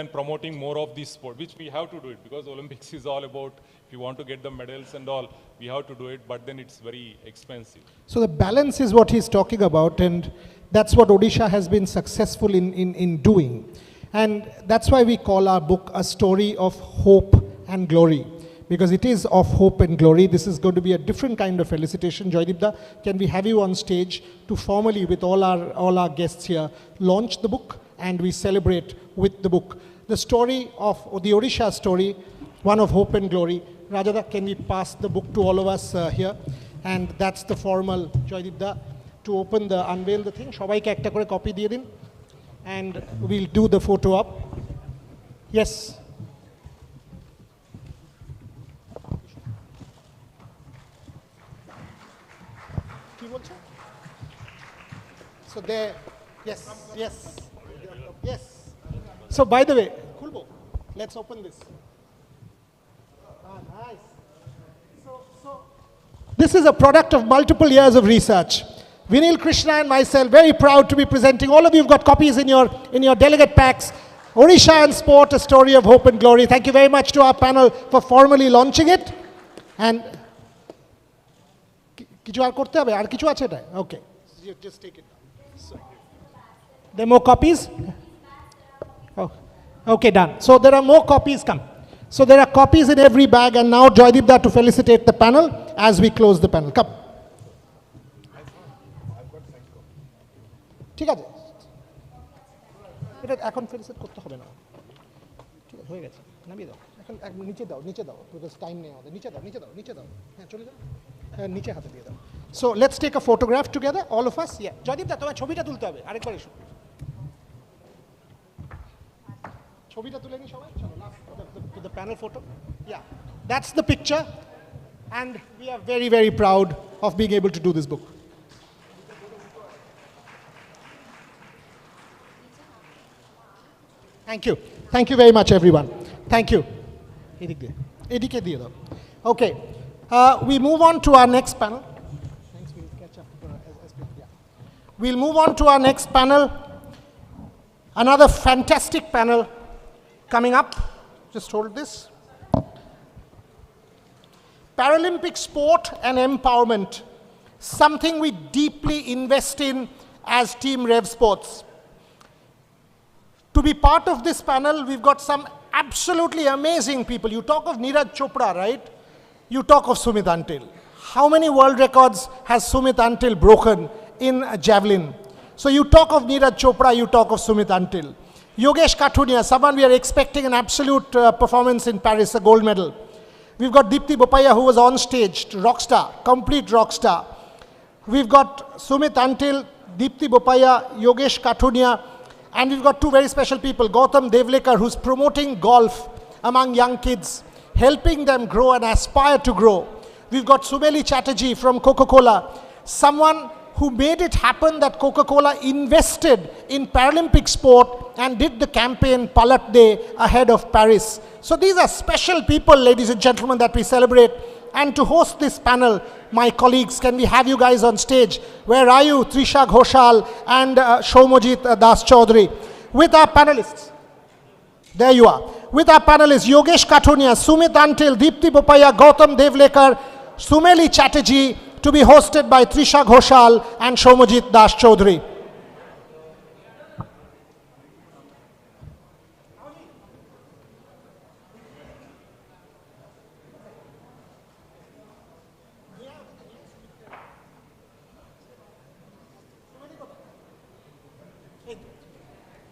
promoting more of this sport, which we have to do it because Olympics is all about, if you want to get the medals and all, we have to do it, but then it's very expensive. So the balance is what he's talking about, and that's what Odisha has been successful in doing. And that's why we call our book A Story of Hope and Glory, because it is of hope and glory. This is going to be a different kind of felicitation. Joydipda, can we have you on stage to formally, with all our guests here, launch the book and we celebrate with the book. The story of, the Odisha story, one of hope and glory. Rajada, can we pass the book to all of us here? And that's the formal, Joydipda, to open the, unveil the thing. Shobai ke ekta kore copy diye din. And we'll do the photo up. Yes. So there, yes. So by the way, Kulbo, let's open this. Nice. So this is a product of multiple years of research. Vinil Krishna and myself, very proud to be presenting. All of you have got copies in your delegate packs. Odisha and Sport, A Story of Hope and Glory. Thank you very much to our panel for formally launching it. And kichu ar korte hobe? Ar kichu ache eta? Okay. You just take it down. So, there are more copies? Oh. Okay, done. So there are more copies come. So there are copies in every bag, and now Joydipda to felicitate the panel as we close the panel. Come. ঠিক আছে এটা এখন ফেলিসিট করতে হবে না ঠিক আছে হয়ে গেছে নামিয়ে দাও এখন এক নিচে দাও বিকজ টাইম নেই আমাদের নিচে দাও হ্যাঁ চলে যাও হ্যাঁ নিচে হাতে দিয়ে দাও so let's take a photograph together all of us yeah জয়দীপদা তোমার ছবিটা তুলতে হবে আরেকবার এসো ছবিটা তুলে নি সবাই চলো last the panel photo yeah that's the picture and we are very very proud of being able to do this book. Thank you. Thank you very much, everyone. Thank you. Okay. We move on to our next panel. Thanks, we'll catch up as quickly. Yeah. We'll move on to our next panel. Another fantastic panel coming up. Just hold this. Paralympic sport and empowerment, something we deeply invest in as Team Rev Sports. To be part of this panel, we've got some absolutely amazing people. You talk of Neeraj Chopra, right? You talk of Sumit Until. How many world records has Sumit Until broken in javelin? So you talk of Neeraj Chopra, you talk of Sumit Until. Yogesh Kathunia, someone we are expecting an absolute performance in Paris, a gold medal. We've got Deepti Bopaiah, who was on stage, rock star, complete rock star. We've got Sumit Until, Deepti Bopaiah, Yogesh Kathunia, and we've got two very special people, Gautam Devlekar, who's promoting golf among young kids, helping them grow and aspire to grow. We've got Sumeli Chatterjee from Coca-Cola, someone who made it happen that Coca-Cola invested in Paralympic sport and did the campaign Palat Day ahead of Paris. So these are special people, ladies and gentlemen, that we celebrate. And to host this panel, my colleagues, can we have you guys on stage? Where are you, Trisha Ghoshal and Shomojit Das Chaudhary? With our panelists. There you are. With our panelists, Yogesh Kathunia, Sumit Until, Deepti Bopaiah, Gautam Devlekar, Sumeli Chatterjee, to be hosted by Trisha Ghoshal and Shomojit Das Chaudhary.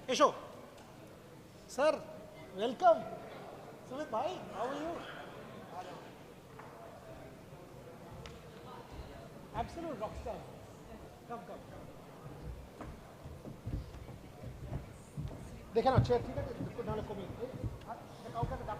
Esho. Sir, welcome. Sumit bhai, how are you? Absolute rock star. Come. देखा ना chair ठीक है इसको डालो कमी दिखाओ क्या दिखाओ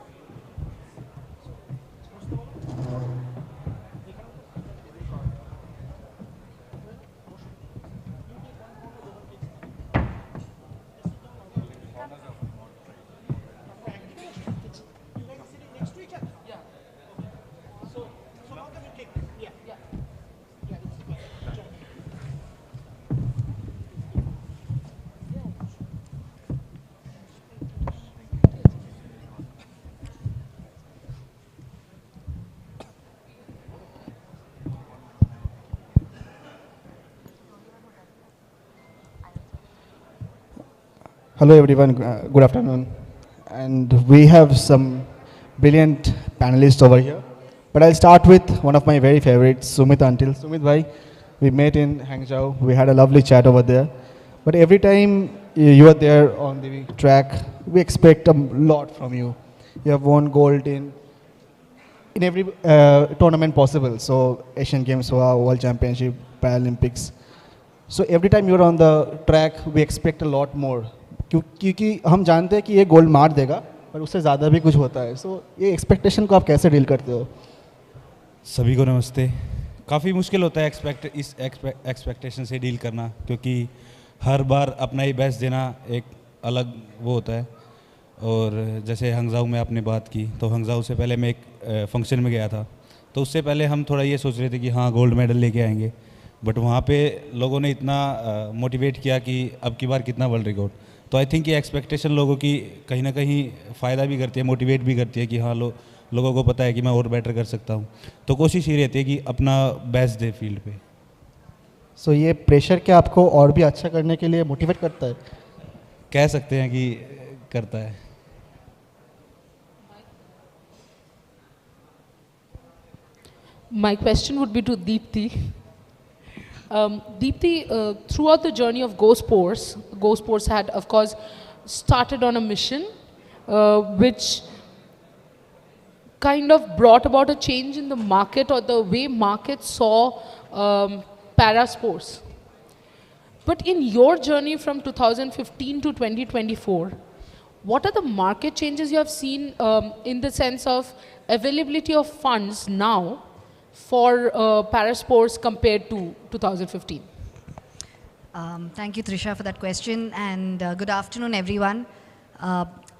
Hello everyone, good afternoon. And we have some brilliant panelists over here. But I'll start with one of my very favorites, Sumit Until. Sumit bhai, we met in Hangzhou, we had a lovely chat over there. But every time you are there on the track, we expect a lot from you. You have won gold in every tournament possible. So Asian Games, World Championship, Paralympics. So every time you're on the track, we expect a lot more. क्योंकि हम जानते हैं कि ये gold मार देगा पर उससे ज़्यादा भी कुछ होता है सो ये एक्सपेक्टेशन को आप कैसे डील करते हो सभी को नमस्ते काफ़ी मुश्किल होता है इस एक्सपेक्टेशन से डील करना क्योंकि हर बार अपना ही बेस्ट देना एक अलग वो होता है और जैसे हंगजाऊ में आपने बात की तो हंगजाऊ से पहले मैं एक फंक्शन में गया था तो उससे पहले हम थोड़ा ये सोच रहे थे कि हाँ गोल्ड मेडल लेके आएंगे बट वहाँ पे लोगों ने इतना मोटिवेट किया कि अब की बार कितना वर्ल्ड रिकॉर्ड तो आई थिंक ये एक्सपेक्टेशन लोगों की कहीं ना कहीं फ़ायदा भी करती है मोटिवेट भी करती है कि हाँ लोगों को पता है कि मैं और बेटर कर सकता हूँ तो कोशिश ये रहती है कि अपना बेस्ट दे फील्ड पे सो ये प्रेशर क्या आपको और भी अच्छा करने के लिए मोटिवेट करता है कह सकते हैं कि करता है My question would be to Deepti. Deepti, throughout the journey of Go Sports had, of course, started on a mission which kind of brought about a change in the market or the way market saw para sports. But in your journey from 2015 to 2024, what are the market changes you have seen in the sense of availability of funds now for para sports compared to 2015? Thank you, Trisha, for that question, and good afternoon, everyone.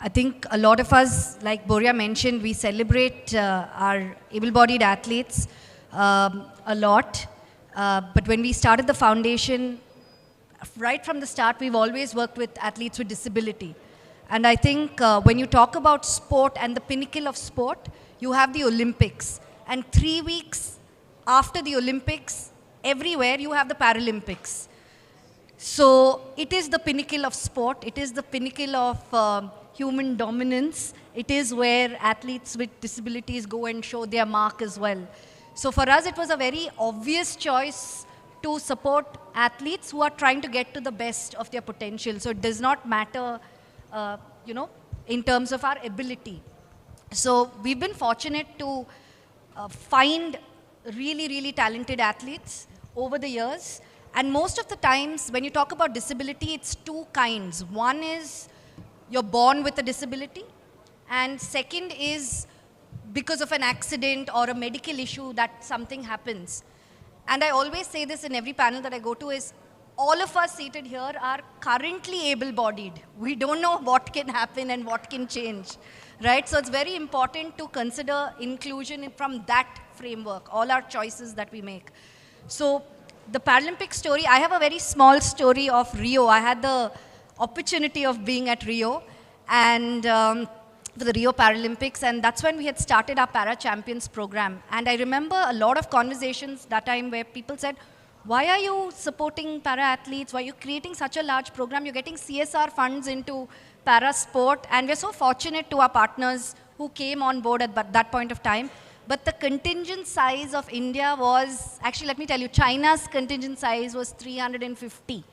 I think a lot of us, like Boria mentioned, we celebrate our able-bodied athletes a lot. But when we started the foundation, right from the start, we've always worked with athletes with disability. And I think when you talk about sport and the pinnacle of sport, you have the Olympics. And 3 weeks after the Olympics, everywhere you have the Paralympics. So it is the pinnacle of sport. It is the pinnacle of human dominance. It is where athletes with disabilities go and show their mark as well. So for us, it was a very obvious choice to support athletes who are trying to get to the best of their potential. So it does not matter, in terms of our ability. So we've been fortunate to find really, really talented athletes over the years. And most of the times, when you talk about disability, it's two kinds. One is you're born with a disability, and second is because of an accident or a medical issue that something happens. And I always say this in every panel that I go to is, all of us seated here are currently able-bodied. We don't know what can happen and what can change, right? So it's very important to consider inclusion from that framework, all our choices that we make. So the Paralympic story, I have a very small story of Rio. I had the opportunity of being at Rio and for the Rio Paralympics, and that's when we had started our Para Champions program. And I remember a lot of conversations that time where people said, why are you supporting para athletes? Why are you creating such a large program? You're getting CSR funds into para sport, and we're so fortunate to our partners who came on board at that point of time. But the contingent size of India was, actually let me tell you, China's contingent size was 350.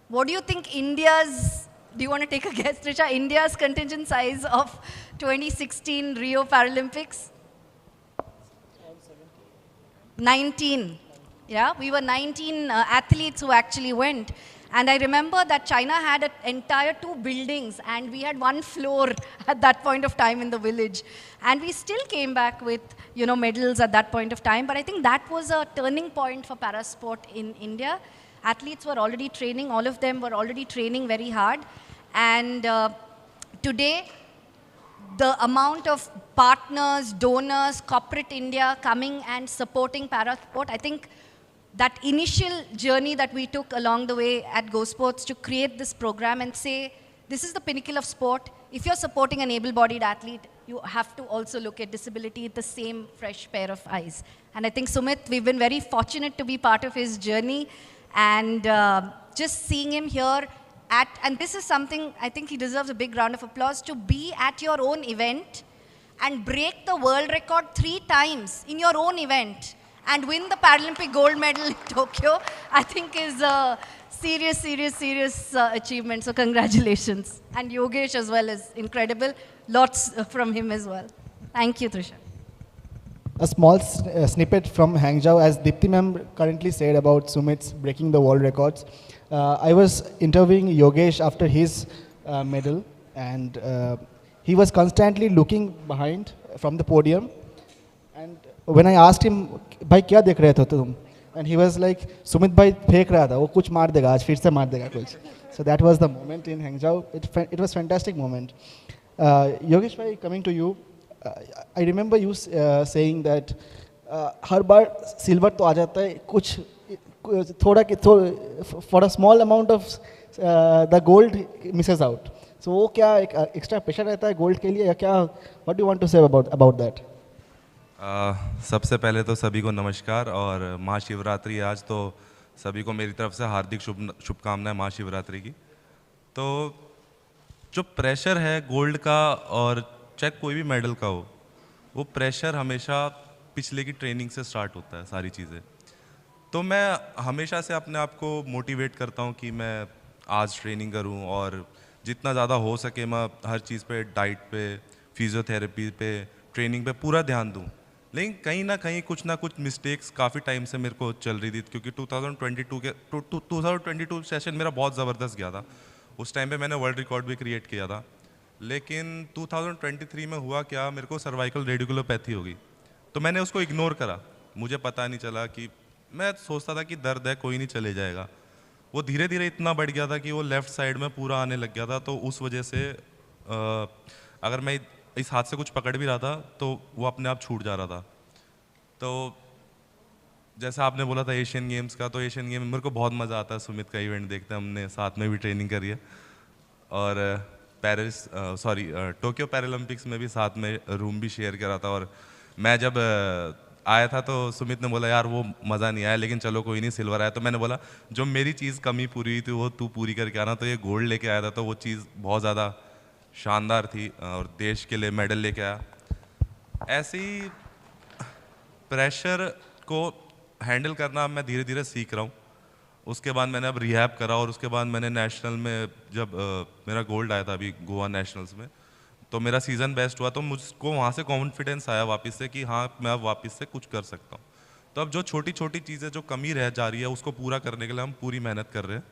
What do you think India's, do you want to take a guess, Trisha? India's contingent size of 2016 Rio Paralympics? 19. Yeah, we were 19 athletes who actually went. And I remember that China had an entire 2 buildings and we had 1 floor at that point of time in the village. And we still came back with, medals at that point of time. But I think that was a turning point for parasport in India. Athletes were already training, all of them were already training very hard. And today, the amount of partners, donors, corporate India coming and supporting parasport, I think that initial journey that we took along the way at Go Sports to create this program and say, this is the pinnacle of sport. If you're supporting an able-bodied athlete, you have to also look at disability with the same fresh pair of eyes. And I think Sumit, we've been very fortunate to be part of his journey, and just seeing him here and this is something, I think he deserves a big round of applause, to be at your own event and break the world record 3 times in your own event and win the Paralympic gold medal in Tokyo, I think is a serious achievement. So congratulations. And Yogesh as well is incredible. Lots from him as well. Thank you, Trisha. A small snippet from Hangzhou, as Dipti ma'am currently said about Sumit's breaking the world records. I was interviewing Yogesh after his medal, and he was constantly looking behind from the podium. And when I asked him, "Bhai, kya dekh rahe the tum?" And he was like, "Sumit bhai फेंक रहा था, वो कुछ मार देगा आज, फिर से मार देगा कुछ." So that was the moment in Hangzhou. It was fantastic moment. Yogesh bhai, coming to you, I remember you saying that her bar silver तो आ जाता है, कुछ थोड़ा for a small amount of the gold misses out. So वो क्या एक extra pressure रहता है gold के लिए या क्या? What do you want to say about that? सबसे पहले तो सभी को नमस्कार और महाशिवरात्रि आज, तो सभी को मेरी तरफ से हार्दिक शुभकामनाएं महाशिवरात्रि की। तो जो प्रेशर है गोल्ड का और चाहे कोई भी मेडल का हो, वो प्रेशर हमेशा पिछले की ट्रेनिंग से स्टार्ट होता है सारी चीज़ें। तो मैं हमेशा से अपने आप को मोटिवेट करता हूँ कि मैं आज ट्रेनिंग करूँ और जितना ज़्यादा हो सके मैं हर चीज़ पे, डाइट पे, फिजियोथेरेपी पे, ट्रेनिंग पे पूरा ध्यान दूँ। लेकिन कहीं ना कहीं कुछ ना कुछ मिस्टेक्स काफ़ी टाइम से मेरे को चल रही थी, क्योंकि 2022 सेशन मेरा बहुत ज़बरदस्त गया था। उस टाइम पे मैंने वर्ल्ड रिकॉर्ड भी क्रिएट किया था। लेकिन 2023 में हुआ क्या, मेरे को सर्वाइकल रेडिकुलोपैथी हो गई। तो मैंने उसको इग्नोर करा, मुझे पता नहीं चला कि मैं सोचता था कि दर्द है कोई नहीं चले जाएगा। वो धीरे धीरे इतना बढ़ गया था कि वो लेफ़्ट साइड में पूरा आने लग गया था। तो उस वजह से अगर मैं इस हाथ से कुछ पकड़ भी रहा था तो वो अपने आप छूट जा रहा था। तो जैसा आपने बोला था एशियन गेम्स का, तो एशियन गेम मेरे को बहुत मज़ा आता है, सुमित का इवेंट देखते हैं, हमने साथ में भी ट्रेनिंग करी है। और टोक्यो पैरालंपिक्स में भी साथ में रूम भी शेयर करा था। और मैं जब आया था तो सुमित ने बोला यार वो मज़ा नहीं आया, लेकिन चलो कोई नहीं, सिल्वर आया। तो मैंने बोला जो मेरी चीज़ कमी पूरी हुई थी वो तू पूरी करके आना। तो ये गोल्ड लेके आया था, तो वो चीज़ बहुत ज़्यादा शानदार थी और देश के लिए मेडल लेके आया। ऐसे ही प्रेशर को हैंडल करना मैं धीरे धीरे सीख रहा हूँ। उसके बाद मैंने अब रिहैब करा और उसके बाद मैंने नेशनल में जब मेरा गोल्ड आया था अभी गोवा नेशनल्स में, तो मेरा सीज़न बेस्ट हुआ। तो मुझको वहाँ से कॉन्फिडेंस आया वापस से कि हाँ मैं अब वापस से कुछ कर सकता हूँ। तो अब जो छोटी छोटी चीज़ें जो कमी रह जा रही है उसको पूरा करने के लिए हम पूरी मेहनत कर रहे हैं,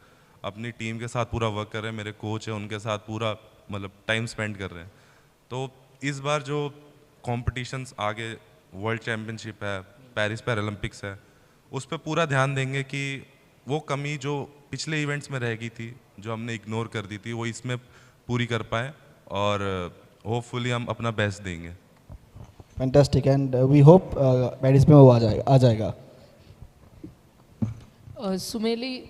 अपनी टीम के साथ पूरा वर्क कर रहे हैं, मेरे कोच हैं उनके साथ पूरा मतलब टाइम स्पेंड कर रहे हैं। तो इस बार जो कॉम्पिटिशन्स आगे वर्ल्ड चैम्पियनशिप है, पेरिस पैरालंपिक्स है, उस पर पूरा ध्यान देंगे कि वो कमी जो पिछले इवेंट्स में रह गई थी, जो हमने इग्नोर कर दी थी, वो इसमें पूरी कर पाएँ और होपफुली हम अपना बेस्ट देंगे। Fantastic, and we hope Paris में वो आ जाएगा। Sumeli,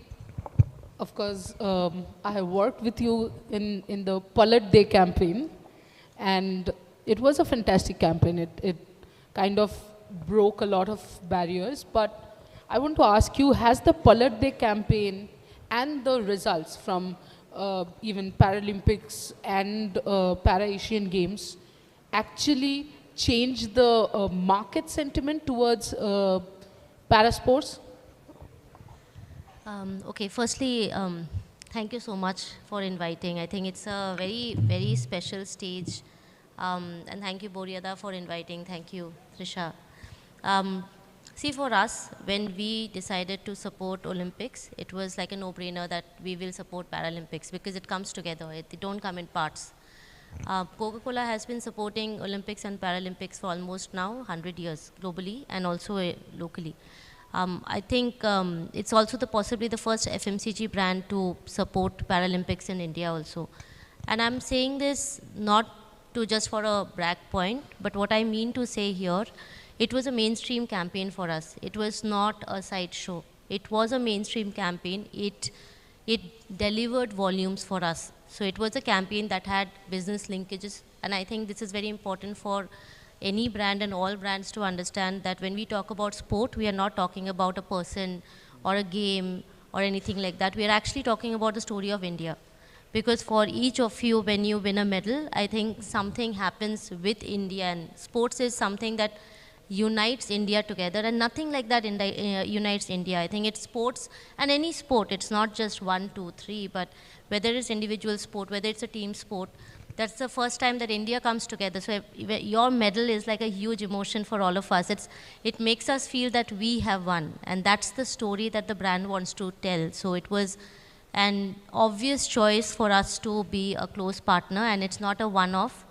of course, I have worked with you in the Palad Day campaign, and it was a fantastic campaign. It kind of broke a lot of barriers, but I want to ask you, has the Palad Day campaign and the results from even Paralympics and Para-Asian Games actually changed the market sentiment towards para-sports? Okay, firstly, thank you so much for inviting. I think it's a very, very special stage. And thank you, Boryada, for inviting. Thank you, Trisha. See, for us, when we decided to support Olympics, it was like a no-brainer that we will support Paralympics because it comes together. They don't come in parts. Coca-Cola has been supporting Olympics and Paralympics for almost now 100 years globally and also locally. I think it's also possibly the first FMCG brand to support Paralympics in India also. And I'm saying this not just for a brag point, but what I mean to say here, it was a mainstream campaign for us. It was not a sideshow. It was a mainstream campaign. It delivered volumes for us. So it was a campaign that had business linkages. And I think this is very important for any brand and all brands to understand that when we talk about sport, we are not talking about a person or a game or anything like that. We are actually talking about the story of India. Because for each of you, when you win a medal, I think something happens with India, and sports is something that unites India together, and nothing like that unites India. I think it's sports, and any sport, it's not just 1, 2, 3, but whether it's individual sport, whether it's a team sport, that's the first time that India comes together. So your medal is like a huge emotion for all of us. It makes us feel that we have won, and that's the story that the brand wants to tell. So it was an obvious choice for us to be a close partner, and it's not a one-off.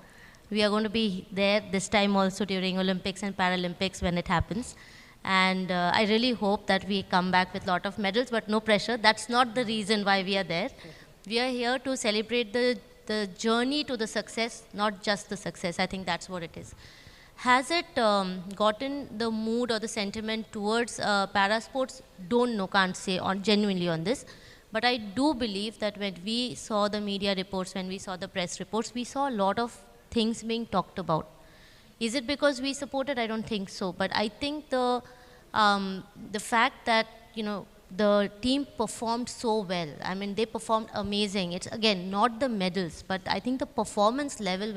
We are going to be there this time also during Olympics and Paralympics when it happens. And I really hope that we come back with a lot of medals, but no pressure. That's not the reason why we are there. We are here to celebrate the journey to the success, not just the success. I think that's what it is. Has it gotten the mood or the sentiment towards para-sports? Don't know, can't say genuinely on this. But I do believe that when we saw the media reports, when we saw the press reports, we saw a lot of things being talked about. Is it because we supported? I don't think so. But I think the fact that, the team performed so well. I mean, they performed amazing. It's, again, not the medals, but I think the performance level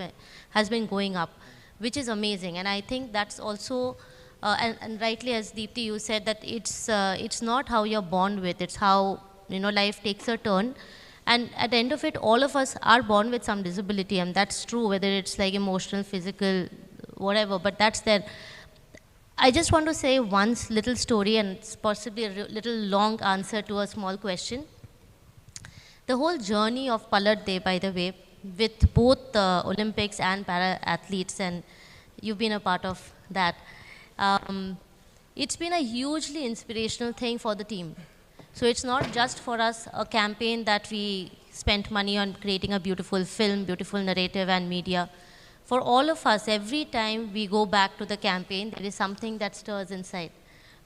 has been going up, which is amazing. And I think that's also, and rightly as Deepti, you said that it's not how you're born with, it's how, life takes a turn. And at the end of it, all of us are born with some disability, and that's true, whether it's like emotional, physical, whatever, but that's there. I just want to say one little story, and it's possibly a little long answer to a small question. The whole journey of Palad Day, by the way, with both Olympics and para-athletes, and you've been a part of that, it's been a hugely inspirational thing for the team. So it's not just for us a campaign that we spent money on creating a beautiful film, beautiful narrative and media. For all of us, every time we go back to the campaign, there is something that stirs inside.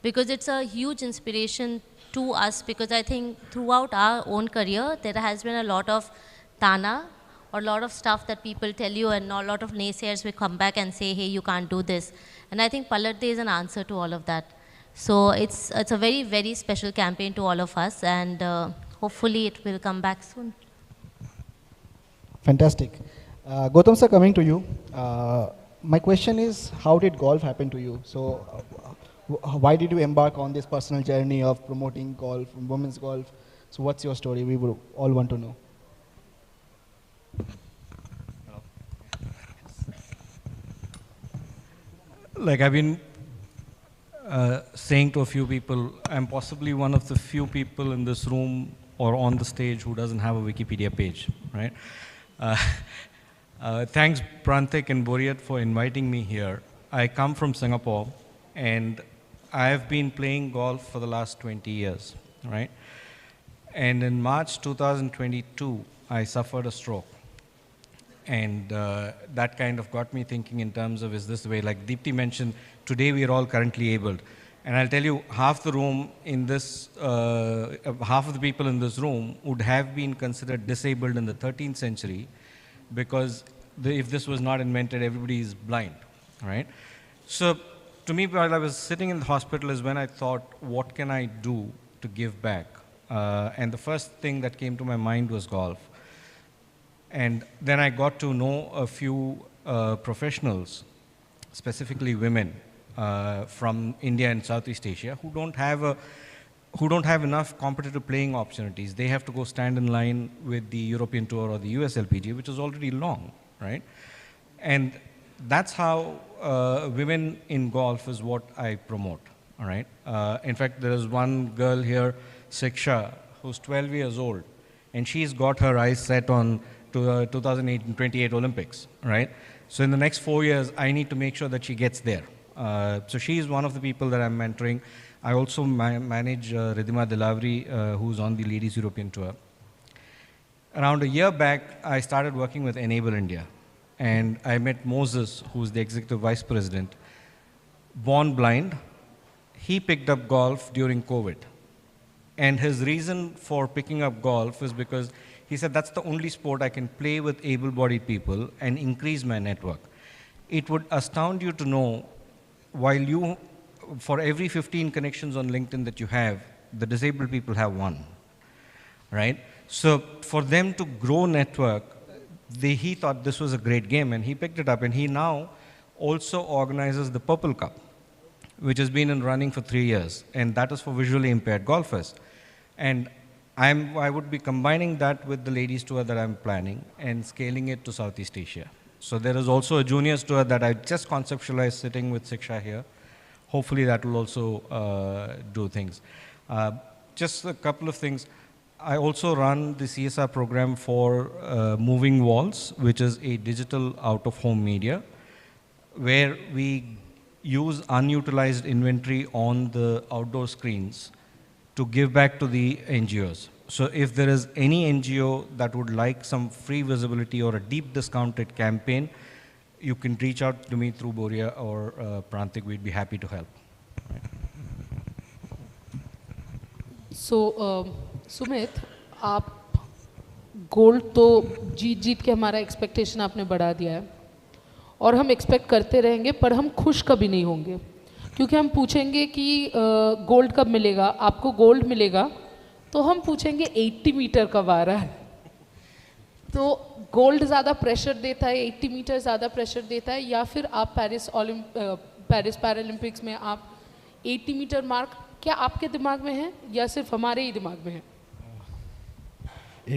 Because it's a huge inspiration to us, because I think throughout our own career, there has been a lot of tana or a lot of stuff that people tell you, and a lot of naysayers will come back and say, hey, you can't do this. And I think Pallatte is an answer to all of that. So it's a very, very special campaign to all of us, and hopefully it will come back soon. Fantastic. Gautam sir, coming to you. My question is, how did golf happen to you? So, why did you embark on this personal journey of promoting golf, women's golf? So, what's your story? We would all want to know. Like I've been saying to a few people, I'm possibly one of the few people in this room or on the stage who doesn't have a Wikipedia page, right? Thanks Prantik and Boryat for inviting me here. I come from Singapore and I have been playing golf for the last 20 years, right? And in March 2022, I suffered a stroke. And that kind of got me thinking in terms of, is this the way, like Deepti mentioned, today we are all currently abled. And I'll tell you, half the room in this, half of the people in this room would have been considered disabled in the 13th century because if this was not invented, everybody is blind, right? So to me, while I was sitting in the hospital is when I thought, what can I do to give back? And the first thing that came to my mind was golf. And then I got to know a few professionals, specifically women from India and Southeast Asia who don't have enough competitive playing opportunities. They have to go stand in line with the European Tour or the US LPGA, which is already long, right? And that's how women in golf is what I promote, all right? In fact, there is one girl here, Siksha, who's 12 years old, and she's got her eyes set on to 2028 Olympics, right? So in the next 4 years, I need to make sure that she gets there. So she's one of the people that I'm mentoring. I also manage Ridhima Dilavri, who's on the Ladies European Tour. Around a year back, I started working with Enable India. And I met Moses, who's the executive vice president. Born blind, he picked up golf during COVID. And his reason for picking up golf is because he said, that's the only sport I can play with able-bodied people and increase my network. It would astound you to know, while you, for every 15 connections on LinkedIn that you have, the disabled people have one, right? So for them to grow network, he thought this was a great game, and he picked it up, and he now also organizes the Purple Cup, which has been in running for 3 years, and that is for visually impaired golfers. And I would be combining that with the ladies tour that I'm planning and scaling it to Southeast Asia. So there is also a juniors tour that I just conceptualized sitting with Siksha here. Hopefully that will also do things. Just a couple of things. I also run the CSR program for Moving Walls, which is a digital out-of-home media, where we use unutilized inventory on the outdoor screens to give back to the NGOs. So if there is any NGO that would like some free visibility or a deep discounted campaign, you can reach out to me through Boria or Prantik. We'd be happy to help. So, Sumit, आप gold तो जीत के हमारा expectation आपने बढ़ा दिया है और हम एक्सपेक्ट करते रहेंगे, पर हम खुश कभी नहीं होंगे क्योंकि हम पूछेंगे कि गोल्ड कब मिलेगा, आपको गोल्ड मिलेगा, तो हम पूछेंगे 80 मीटर कब आ रहा है. तो गोल्ड ज़्यादा प्रेशर देता है, 80 मीटर ज़्यादा प्रेशर देता है, या फिर आप पेरिस पैरालंपिक्स में आप 80 मीटर मार्क क्या आपके दिमाग में है या सिर्फ हमारे ही दिमाग में है?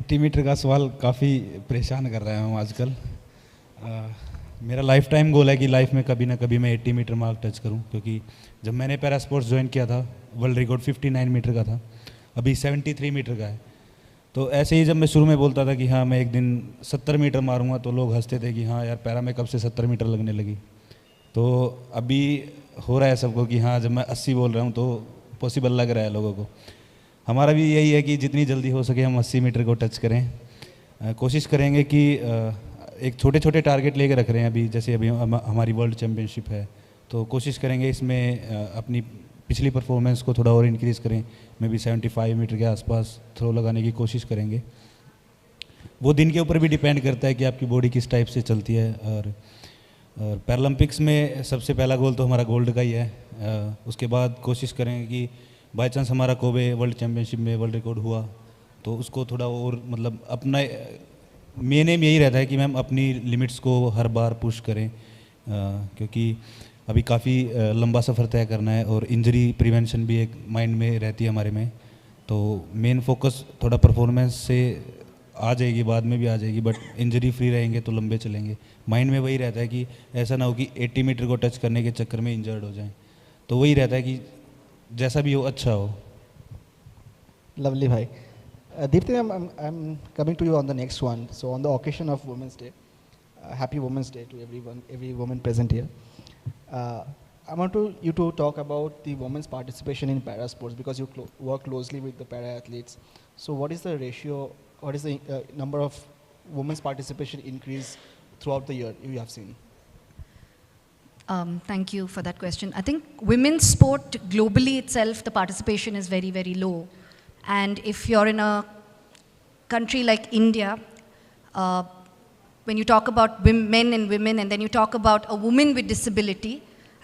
80 मीटर का सवाल काफ़ी परेशान कर रहा हूँ आजकल. मेरा लाइफ टाइम गोल है कि लाइफ में कभी ना कभी मैं 80 मीटर मार्क टच करूं, क्योंकि जब मैंने पैरा स्पोर्ट्स ज्वाइन किया था वर्ल्ड रिकॉर्ड 59 मीटर का था, अभी 73 मीटर का है. तो ऐसे ही जब मैं शुरू में बोलता था कि हाँ मैं एक दिन 70 मीटर मारूंगा, तो लोग हंसते थे कि हाँ यार पैरा में कब से 70 मीटर लगने लगी. तो अभी हो रहा है सबको कि हाँ जब मैं 80 बोल रहा हूँ तो पॉसिबल लग रहा है लोगों को. हमारा भी यही है कि जितनी जल्दी हो सके हम 80 मीटर को टच करें. कोशिश करेंगे कि एक छोटे छोटे टारगेट लेके रख रहे हैं अभी, जैसे अभी हमारी वर्ल्ड चैम्पियनशिप है, तो कोशिश करेंगे इसमें अपनी पिछली परफॉर्मेंस को थोड़ा और इंक्रीज़ करें। मे बी 75 मीटर के आसपास थ्रो लगाने की कोशिश करेंगे। वो दिन के ऊपर भी डिपेंड करता है कि आपकी बॉडी किस टाइप से चलती है। और पैरालंपिक्स में सबसे पहला गोल तो हमारा गोल्ड का ही है। उसके बाद कोशिश करेंगे कि बाई चांस हमारा कोबे वर्ल्ड चैम्पियनशिप में वर्ल्ड रिकॉर्ड हुआ तो उसको थोड़ा और मतलब अपना मेन एम यही रहता है कि मैम अपनी लिमिट्स को हर बार पुश करें, क्योंकि अभी काफ़ी लंबा सफ़र तय करना है और इंजरी प्रिवेंशन भी एक माइंड में रहती है हमारे में। तो मेन फोकस थोड़ा परफॉर्मेंस से आ जाएगी, बाद में भी आ जाएगी, बट इंजरी फ्री रहेंगे तो लंबे चलेंगे। माइंड में वही रहता है कि ऐसा ना हो कि 80 मीटर को टच करने के चक्कर में इंजर्ड हो जाएं। तो वही रहता है कि जैसा भी हो अच्छा हो। Lovely, bhai. Deepti, I'm coming to you on the next one. So on the occasion of Women's Day, happy Women's Day to everyone, every woman present here. I want you to talk about the women's participation in para sports, because you work closely with the para athletes. So what is the ratio, what is the number of women's participation increase throughout the year you have seen? Thank you for that question. I think women's sport globally itself, the participation is very, very low. And if you're in a country like India, when you talk about men and women, and then you talk about a woman with disability,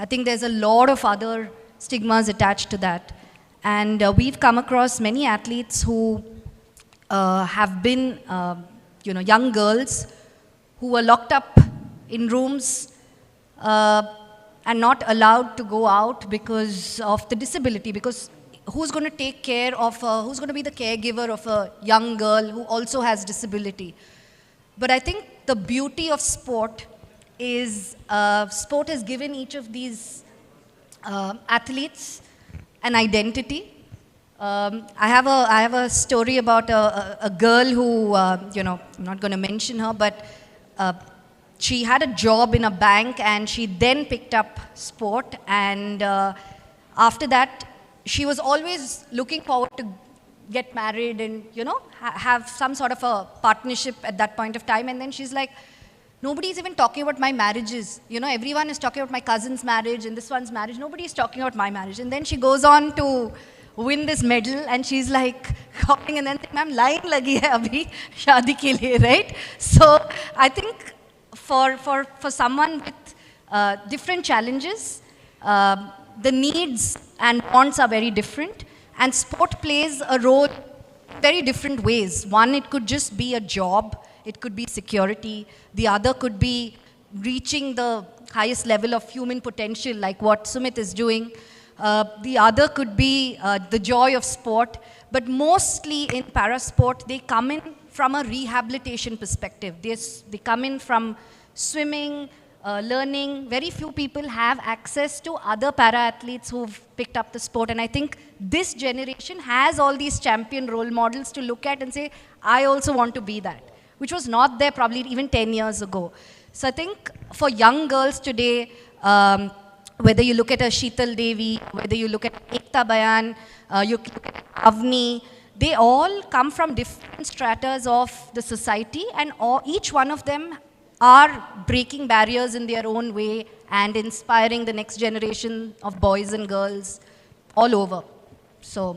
I think there's a lot of other stigmas attached to that. And we've come across many athletes who have been, young girls who were locked up in rooms and not allowed to go out because of the disability, because who's going to take care of, who's going to be the caregiver of a young girl who also has disability? But I think the beauty of sport is, sport has given each of these athletes an identity. I have a story about a girl who, I'm not going to mention her, but she had a job in a bank and she then picked up sport, and after that she was always looking forward to get married and have some sort of a partnership at that point of time. And then she's like, nobody's even talking about my marriages. Everyone is talking about my cousin's marriage and this one's marriage. Nobody is talking about my marriage. And then she goes on to win this medal, and she's like calling and then saying, ma'am, line lagi hai abhi shaadi ke liye, right? So I think for someone with different challenges, the needs and wants are very different, and sport plays a role very different ways. One, it could just be a job, it could be security. The other could be reaching the highest level of human potential, like what Sumit is doing. The other could be the joy of sport. But mostly in parasport, they come in from a rehabilitation perspective. They come in from swimming, learning. Very few people have access to other para-athletes who've picked up the sport. And I think this generation has all these champion role models to look at and say, I also want to be that, which was not there probably even 10 years ago. So I think for young girls today, whether you look at a Sheetal Devi, whether you look at Ekta Bayan, you look at Avni, they all come from different stratas of the society, and each one of them are breaking barriers in their own way and inspiring the next generation of boys and girls all over. So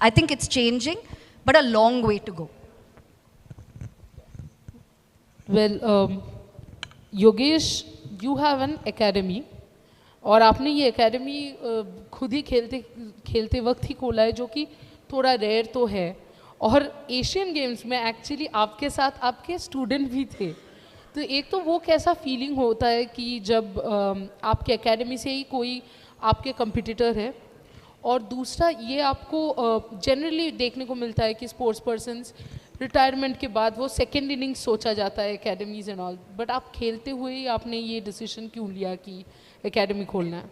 I think it's changing, but a long way to go. Well, Yogesh, you have an academy, और आपने ये academy खुद ही खेलते वक्त ही खोला है, जो कि थोड़ा रेयर तो है। और एशियन गेम्स में एक्चुअली आपके साथ आपके स्टूडेंट भी थे, तो एक तो वो कैसा फीलिंग होता है कि जब आपके एकेडमी से ही कोई आपके कंपटीटर है, और दूसरा ये आपको जनरली देखने को मिलता है कि स्पोर्ट्स पर्सन्स रिटायरमेंट के बाद वो सेकेंड इनिंग सोचा जाता है एकेडमीज एंड ऑल, बट आप खेलते हुए ही आपने ये डिसीजन क्यों लिया कि एकेडमी खोलना है?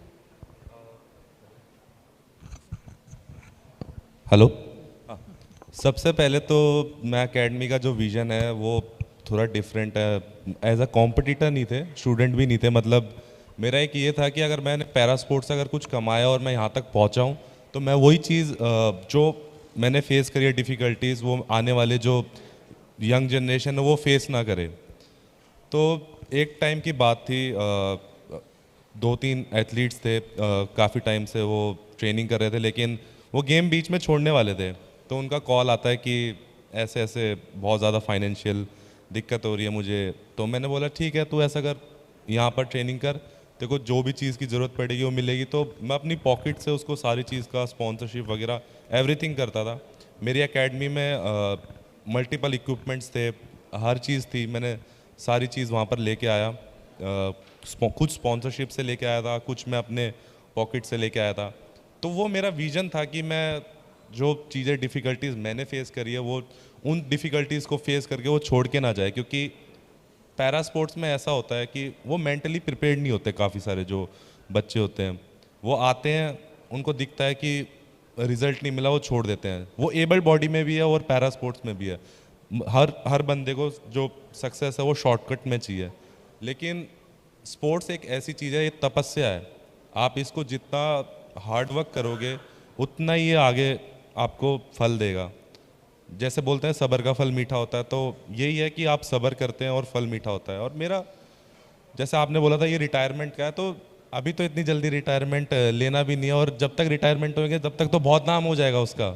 हेलो, सबसे पहले तो मैं एकेडमी का जो विज़न है वो थोड़ा डिफरेंट है। एज अ कॉम्पिटिटर नहीं थे, स्टूडेंट भी नहीं थे। मतलब मेरा एक ये था कि अगर मैंने पैरा स्पोर्ट्स से अगर कुछ कमाया और मैं यहाँ तक पहुँचा हूँ, तो मैं वही चीज़ जो मैंने फेस करी है डिफ़िकल्टीज़, वो आने वाले जो यंग जनरेशन है वो फेस ना करे। तो एक टाइम की बात थी, 2-3 एथलीट्स थे, काफ़ी टाइम से वो ट्रेनिंग कर रहे थे, लेकिन वो गेम बीच में छोड़ने वाले थे। तो उनका कॉल आता है कि ऐसे ऐसे बहुत ज़्यादा फाइनेंशियल दिक्कत हो रही है मुझे। तो मैंने बोला ठीक है, तू ऐसा कर, यहाँ पर ट्रेनिंग कर, तेरे को जो भी चीज़ की ज़रूरत पड़ेगी वो मिलेगी। तो मैं अपनी पॉकेट से उसको सारी चीज़ का स्पॉन्सरशिप वगैरह एवरीथिंग करता था। मेरी एकेडमी में मल्टीपल इक्विपमेंट्स थे, हर चीज़ थी, मैंने सारी चीज़ वहाँ पर लेके आया। कुछ स्पॉन्सरशिप से लेके आया था, कुछ मैं अपने पॉकेट से लेके आया था। तो वो मेरा विजन था कि मैं जो चीज़ें डिफ़िकल्टीज़ मैंने फेस करी है, वो उन डिफ़िकल्टीज़ को फेस करके वो छोड़ के ना जाए। क्योंकि पैरा स्पोर्ट्स में ऐसा होता है कि वो मेंटली प्रिपेयर्ड नहीं होते। काफ़ी सारे जो बच्चे होते हैं वो आते हैं, उनको दिखता है कि रिज़ल्ट नहीं मिला, वो छोड़ देते हैं। वो एबल बॉडी में भी है और पैरा स्पोर्ट्स में भी है। हर बंदे को जो सक्सेस है वो शॉर्टकट में चाहिए, लेकिन स्पोर्ट्स एक ऐसी चीज़ है, ये तपस्या है। आप इसको जितना हार्ड वर्क करोगे उतना ही ये आगे आपको फल देगा। जैसे बोलते हैं सब्र का फल मीठा होता है, तो यही है कि आप सब्र करते हैं और फल मीठा होता है। और मेरा, जैसे आपने बोला था ये रिटायरमेंट का है, तो अभी तो इतनी जल्दी रिटायरमेंट लेना भी नहीं है, और जब तक रिटायरमेंट होंगे तब तक तो बहुत नाम हो जाएगा उसका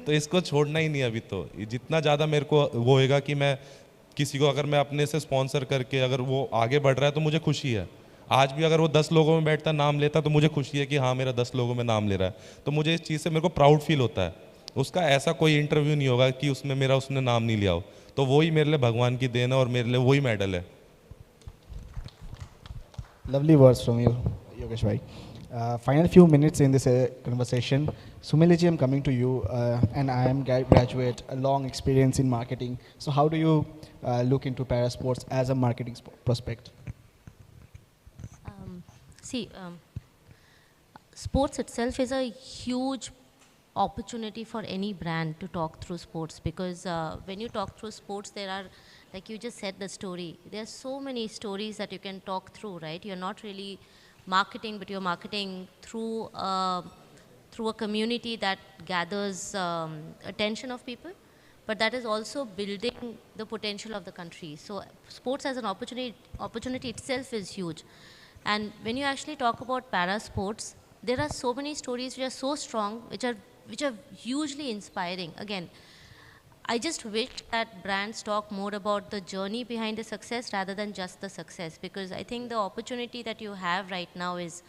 तो इसको छोड़ना ही नहीं है अभी तो। जितना ज़्यादा मेरे को वो होएगा कि मैं किसी को, अगर मैं अपने से स्पॉन्सर करके अगर वो आगे बढ़ रहा है तो मुझे खुशी है। आज भी अगर वो 10 लोगों में बैठता नाम लेता तो मुझे खुशी है कि हाँ मेरा 10 लोगों में नाम ले रहा है। तो मुझे इस चीज़ से मेरे को प्राउड फील होता है। उसका ऐसा कोई इंटरव्यू नहीं होगा कि उसमें उसने नाम नहीं लिया हो। तो वही मेरे लिए भगवान की देन है और मेरे लिए वही मेडल है। Lovely words from you, Yogesh bhai. Final few minutes in this conversation. Sumili ji, I'm coming to you, and I am graduate, a long experience in marketing. So how do you look into para sports as a marketing prospect? Sports itself is a huge opportunity for any brand to talk through sports, because when you talk through sports, there are, like you just said, the story. There are so many stories that you can talk through, right? You're not really marketing, but you're marketing through through a community that gathers attention of people, but that is also building the potential of the country. So sports as an opportunity itself is huge. And when you actually talk about para sports, there are so many stories which are so strong, which are hugely inspiring. Again, I just wish that brands talk more about the journey behind the success rather than just the success, because I think the opportunity that you have right now is,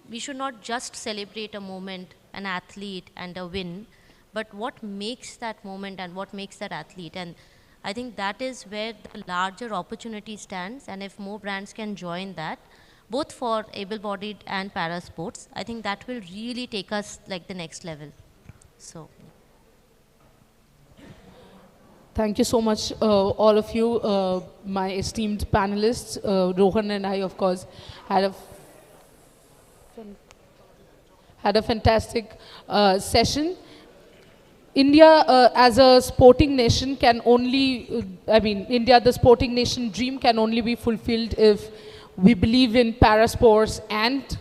we should not just celebrate a moment, an athlete and a win, but what makes that moment and what makes that athlete. And I think that is where the larger opportunity stands, and if more brands can join that, both for able-bodied and para sports, I think that will really take us like the next level. So. Thank you so much, all of you, my esteemed panelists. Rohan and I, of course, had a fantastic session. India as a sporting nation can only, India, the sporting nation dream can only be fulfilled if we believe in para sports and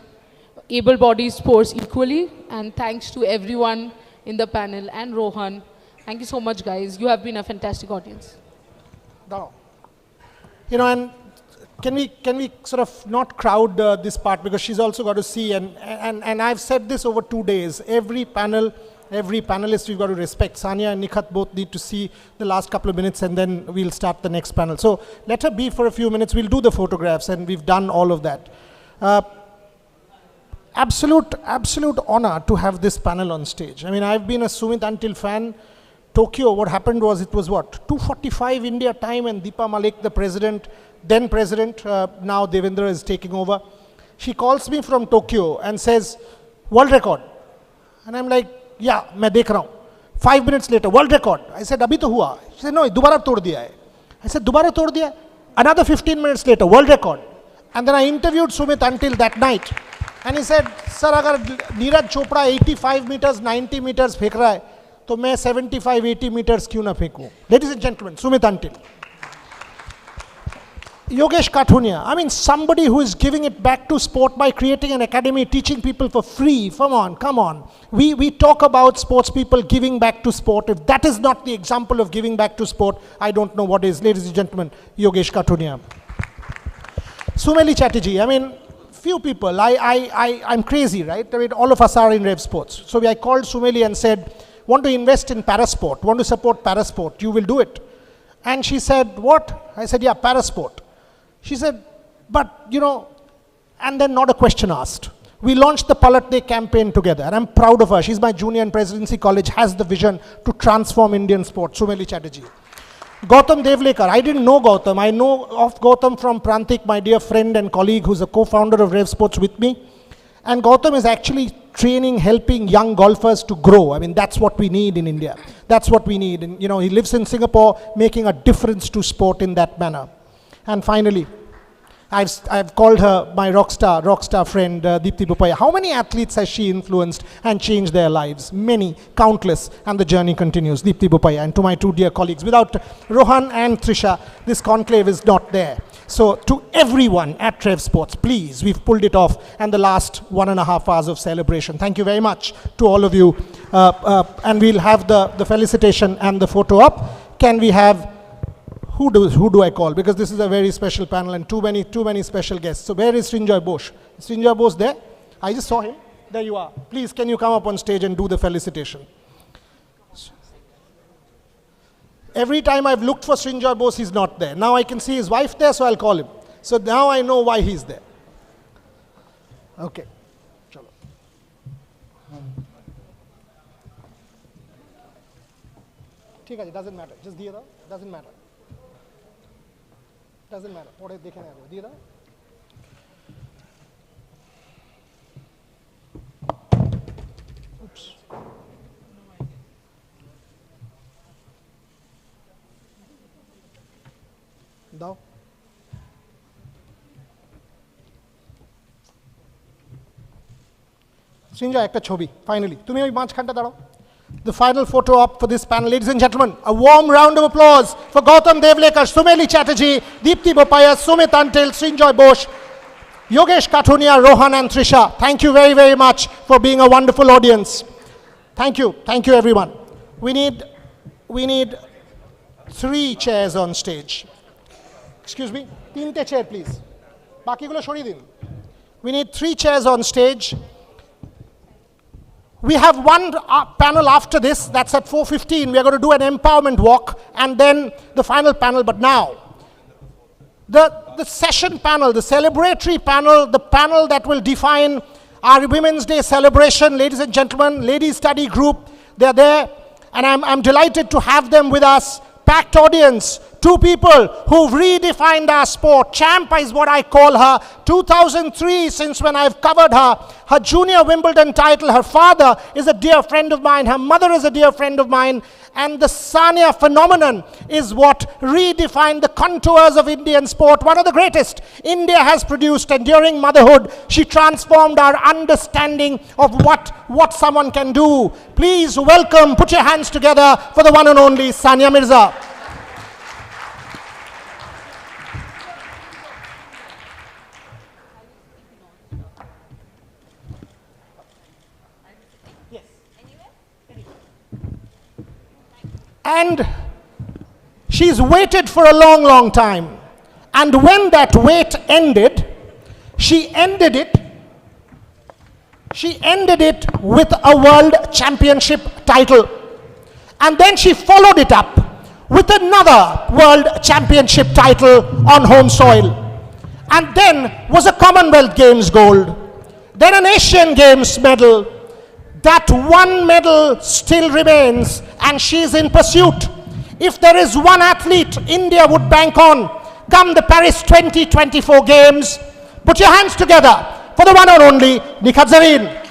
able-bodied sports equally. And thanks to everyone in the panel and Rohan. Thank you so much, guys. You have been a fantastic audience. No. You know, and can we sort of not crowd this part, because she's also got to see, and I've said this over 2 days. Every panelist we've got to respect. Sania and Nikhat both need to see the last couple of minutes, and then we'll start the next panel. So let her be for a few minutes. We'll do the photographs, and we've done all of that. Absolute honor to have this panel on stage. I mean, I've been a Sumit Until fan. Tokyo, what happened was, it was what, 2:45 India time, and Deepa Malik, the president, then president, now Devendra is taking over. She calls me from Tokyo and says, world record. And I'm like, yeah, मैं देख रहा हूँ. 5 minutes later, world record. I said, अभी तो हुआ. She said, no, दोबारा तोड़ दिया है. I said, दोबारा तोड़ दिया. Another 15 minutes later, world record. And then I interviewed Sumit Until that night. And he said, sir, अगर नीरज चोपड़ा 85 meters, 90 meters फेंक रहा है, तो मैं 75-80 meters क्यों ना फेंकूं? Ladies and gentlemen, Sumit Until. Yogesh Kathunia, I mean, somebody who is giving it back to sport by creating an academy, teaching people for free. Come on. We talk about sports people giving back to sport. If that is not the example of giving back to sport, I don't know what is. Ladies and gentlemen, Yogesh Kathunia. Sumeli Chatterjee, I mean, few people, I'm crazy, right? I mean, all of us are in rev sports. So I called Sumeli and said, want to invest in parasport, want to support parasport, you will do it. And she said, what? I said, yeah, parasport. She said, but, and then not a question asked. We launched the Palat Day campaign together, and I'm proud of her. She's my junior in Presidency College, has the vision to transform Indian sport, Sumeli Chatterjee. Gautam Devlekar, I didn't know Gautam. I know of Gautam from Prantik, my dear friend and colleague who's a co-founder of Rev Sports with me. And Gautam is actually training, helping young golfers to grow. I mean, that's what we need in India. That's what we need. And, he lives in Singapore, making a difference to sport in that manner. And finally, I've called her my rock star friend, Deepti Bopaya. How many athletes has she influenced and changed their lives? Many, countless, and the journey continues. Deepti Bopaya, and to my two dear colleagues. Without Rohan and Trisha, this conclave is not there. So to everyone at Trev Sports, please, we've pulled it off, and the last 1.5 hours of celebration. Thank you very much to all of you. And we'll have the felicitation and the photo up. Can we have, who do I call? Because this is a very special panel and too many special guests. So where is Srinjoy Bose? Is Srinjoy Bose there? I just saw him. There you are. Please, can you come up on stage and do the felicitation? Every time I've looked for Srinjoy Bose, he's not there. Now I can see his wife there, so I'll call him. So now I know why he's there. Okay. Chalo. ठीक है, doesn't matter. Just दिए दो. Doesn't matter. Doesn't matter. पढ़े देखे नहीं आगे. दिए दो. Oops. দাও Srinjoy একটা ছবি finally তুমি ওই মাঝখানটা দাঁড়াও. The final photo up for this panel. Ladies and gentlemen, a warm round of applause for Gautam Devlekar, Sumeli Chatterjee, Deepti Bopaya, Sumit Antil, Srinjoy Bose, Yogesh Kathunia, Rohan and Trisha. Thank you very, very much for being a wonderful audience. Thank you everyone. We need 3 chairs on stage. Excuse me, 3 chair please. Bakigulo shoriye din. We need 3 chairs on stage. We have one panel after this, that's at 4:15. We are going to do an empowerment walk and then the final panel. But now, the session panel, the celebratory panel, the panel that will define our Women's Day celebration, ladies and gentlemen, ladies study group, they're there. And I'm delighted to have them with us. Packed audience, 2 people who've redefined our sport. Champ is what I call her. 2003, since when I've covered her. Her junior Wimbledon title, her father is a dear friend of mine, her mother is a dear friend of mine, and the Sania phenomenon is what redefined the contours of Indian sport. One of the greatest India has produced, and during motherhood, she transformed our understanding of what someone can do. Please welcome, put your hands together for the one and only Sania Mirza. And she's waited for a long, long time. And when that wait ended, she ended it with a world championship title. And then she followed it up with another world championship title on home soil. And then was a Commonwealth Games gold. Then an Asian Games medal. That one medal still remains, and she's in pursuit. If there is one athlete India would bank on, come the Paris 2024 Games, put your hands together for the one and only Nikhat Zareen.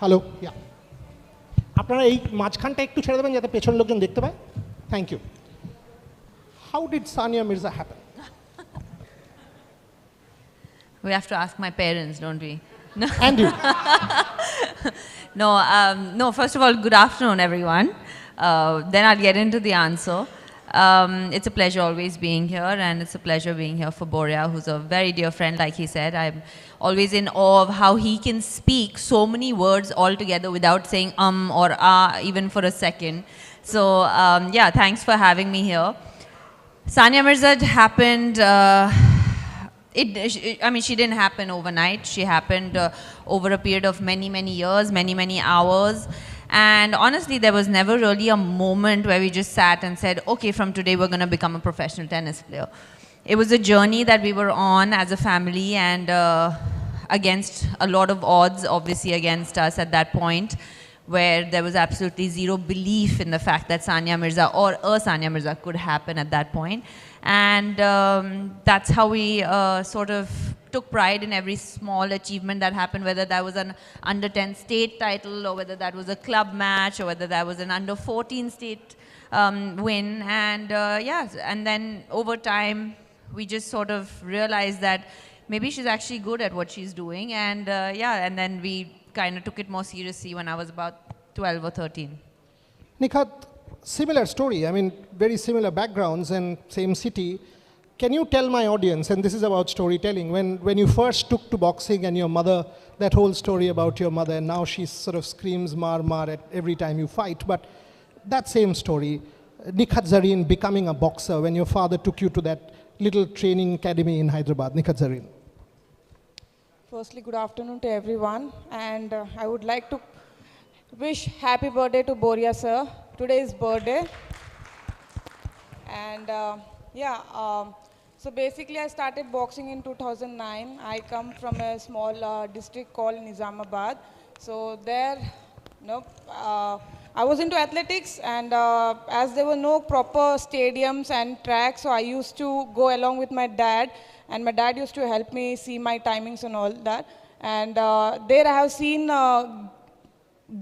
Hello, yeah, আপনারা এই মাঝখানটা একটু ছেড়ে দেবেন যাতে পেছন লোকজন দেখতে পায়। Thank you. How did Sania Mirza happen? We have to ask my parents, don't we? No. And you. No, first of all, good afternoon, everyone. Then I'll get into the answer. It's a pleasure always being here, and it's a pleasure being here for Boria, who's a very dear friend, like he said. I'm always in awe of how he can speak so many words all together without saying or even for a second. So, yeah, thanks for having me here. Sania Mirza happened... she didn't happen overnight. She happened over a period of many, many years, many, many hours. And honestly, there was never really a moment where we just sat and said, okay, from today we're going to become a professional tennis player. It was a journey that we were on as a family, and against a lot of odds, obviously against us at that point, where there was absolutely zero belief in the fact that Sania Mirza or a Sania Mirza could happen at that point. And that's how we sort of took pride in every small achievement that happened, whether that was an under-10 state title, or whether that was a club match, or whether that was an under-14 state win. And and then over time, we just sort of realized that maybe she's actually good at what she's doing. And and then we kind of took it more seriously when I was about 12 or 13. Nikhat, similar story. I mean, very similar backgrounds and same city. Can you tell my audience, and this is about storytelling, when you first took to boxing and your mother, that whole story about your mother, and now she sort of screams mar mar at every time you fight, but that same story, Nikhat Zareen becoming a boxer when your father took you to that little training academy in Hyderabad. Nikhat Zareen. Firstly, good afternoon to everyone, and I would like to wish happy birthday to Boria sir. Today's birthday. And so basically I started boxing in 2009. I come from a small district called Nizamabad. So there, I was into athletics, and as there were no proper stadiums and tracks, so I used to go along with my dad, and my dad used to help me see my timings and all that. And there I have seen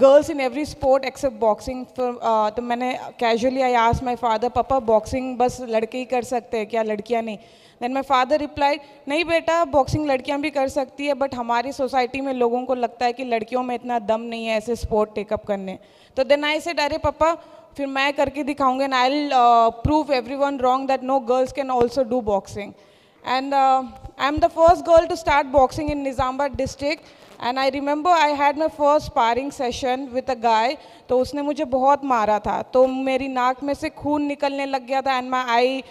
girls in every sport except boxing. तो मैंने casually I asked my father, पापा boxing बस लड़के ही कर सकते हैं क्या, लड़कियाँ नहीं? Then my father replied, नहीं बेटा, boxing लड़कियाँ भी कर सकती है, but हमारी society में लोगों को लगता है कि लड़कियों में इतना दम नहीं है ऐसे sport take up करने. तो then I said, अरे पापा, फिर मैं करके दिखाऊंगा, and I'll prove everyone wrong that no girls can also do boxing. And I'm the first girl to start boxing in Nizamabad district. And I remember I had my first sparring session with a guy, तो उसने मुझे बहुत मारा था, तो मेरी नाक में से खून निकलने लग गया था, and my eye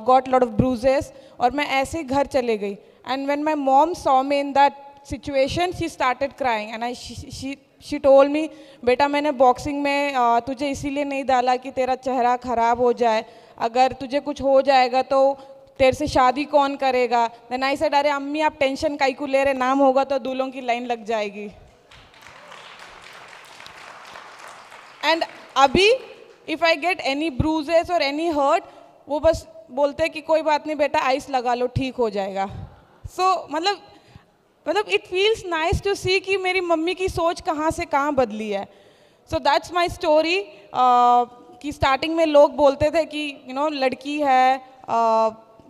got lot of bruises, और मैं ऐसे ही घर चले गई. And when my mom saw me in that situation, she started crying, and she told me, बेटा मैंने boxing में तुझे इसीलिए नहीं डाला कि तेरा चेहरा खराब हो जाए, अगर तुझे कुछ हो जाएगा तो तेरे से शादी कौन करेगा. Then I said, अरे अम्मी आप टेंशन काहे को ले रहे, नाम होगा तो दूल्हों की लाइन लग जाएगी. And अभी if I get any bruises or any hurt, वो बस बोलते हैं कि कोई बात नहीं बेटा, आइस लगा लो ठीक हो जाएगा. So मतलब it feels nice to see कि मेरी मम्मी की सोच कहाँ से कहाँ बदली है. So that's my story. कि स्टार्टिंग में लोग बोलते थे कि लड़की है,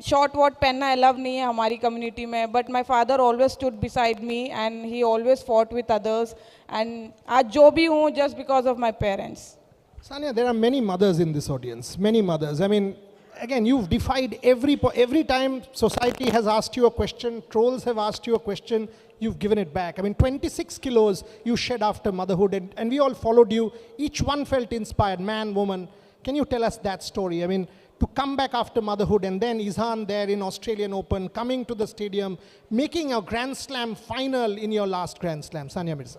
शॉर्ट वॉट पहनना अलाउ नहीं है हमारी कम्युनिटी में, but my father always stood beside me, and he always fought with others, and आज जो भी हूँ just because of my parents. Sania, there are many mothers in this audience, many mothers. I mean, again, you've defied every time society has asked you a question, trolls have asked you a question, you've given it back. I mean, 26 kilos you shed after motherhood, and we all followed you. Each one felt inspired, man, woman. Can you tell us that story? I mean, to come back after motherhood, and then Izhan there in Australian Open, coming to the stadium, making a Grand Slam final in your last Grand Slam. Sania Mirza.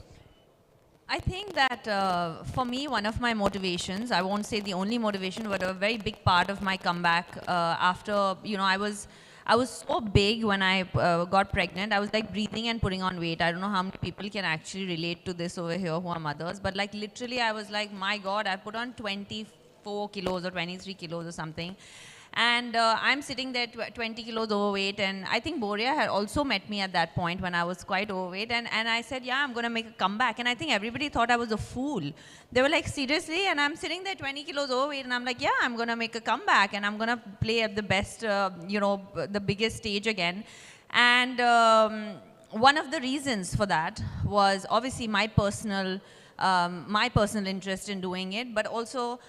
I think that for me, one of my motivations, I won't say the only motivation, but a very big part of my comeback after, I was so big when I got pregnant. I was like breathing and putting on weight. I don't know how many people can actually relate to this over here who are mothers, but like literally I was like, my God, I put on 24 kilos or 23 kilos or something. And I'm sitting there 20 kilos overweight, and I think Boria had also met me at that point when I was quite overweight, and I said, yeah, I'm going to make a comeback. And I think everybody thought I was a fool. They were like, seriously? And I'm sitting there 20 kilos overweight, and I'm like, yeah, I'm going to make a comeback, and I'm going to play at the best, the biggest stage again. And one of the reasons for that was obviously my personal interest in doing it, but also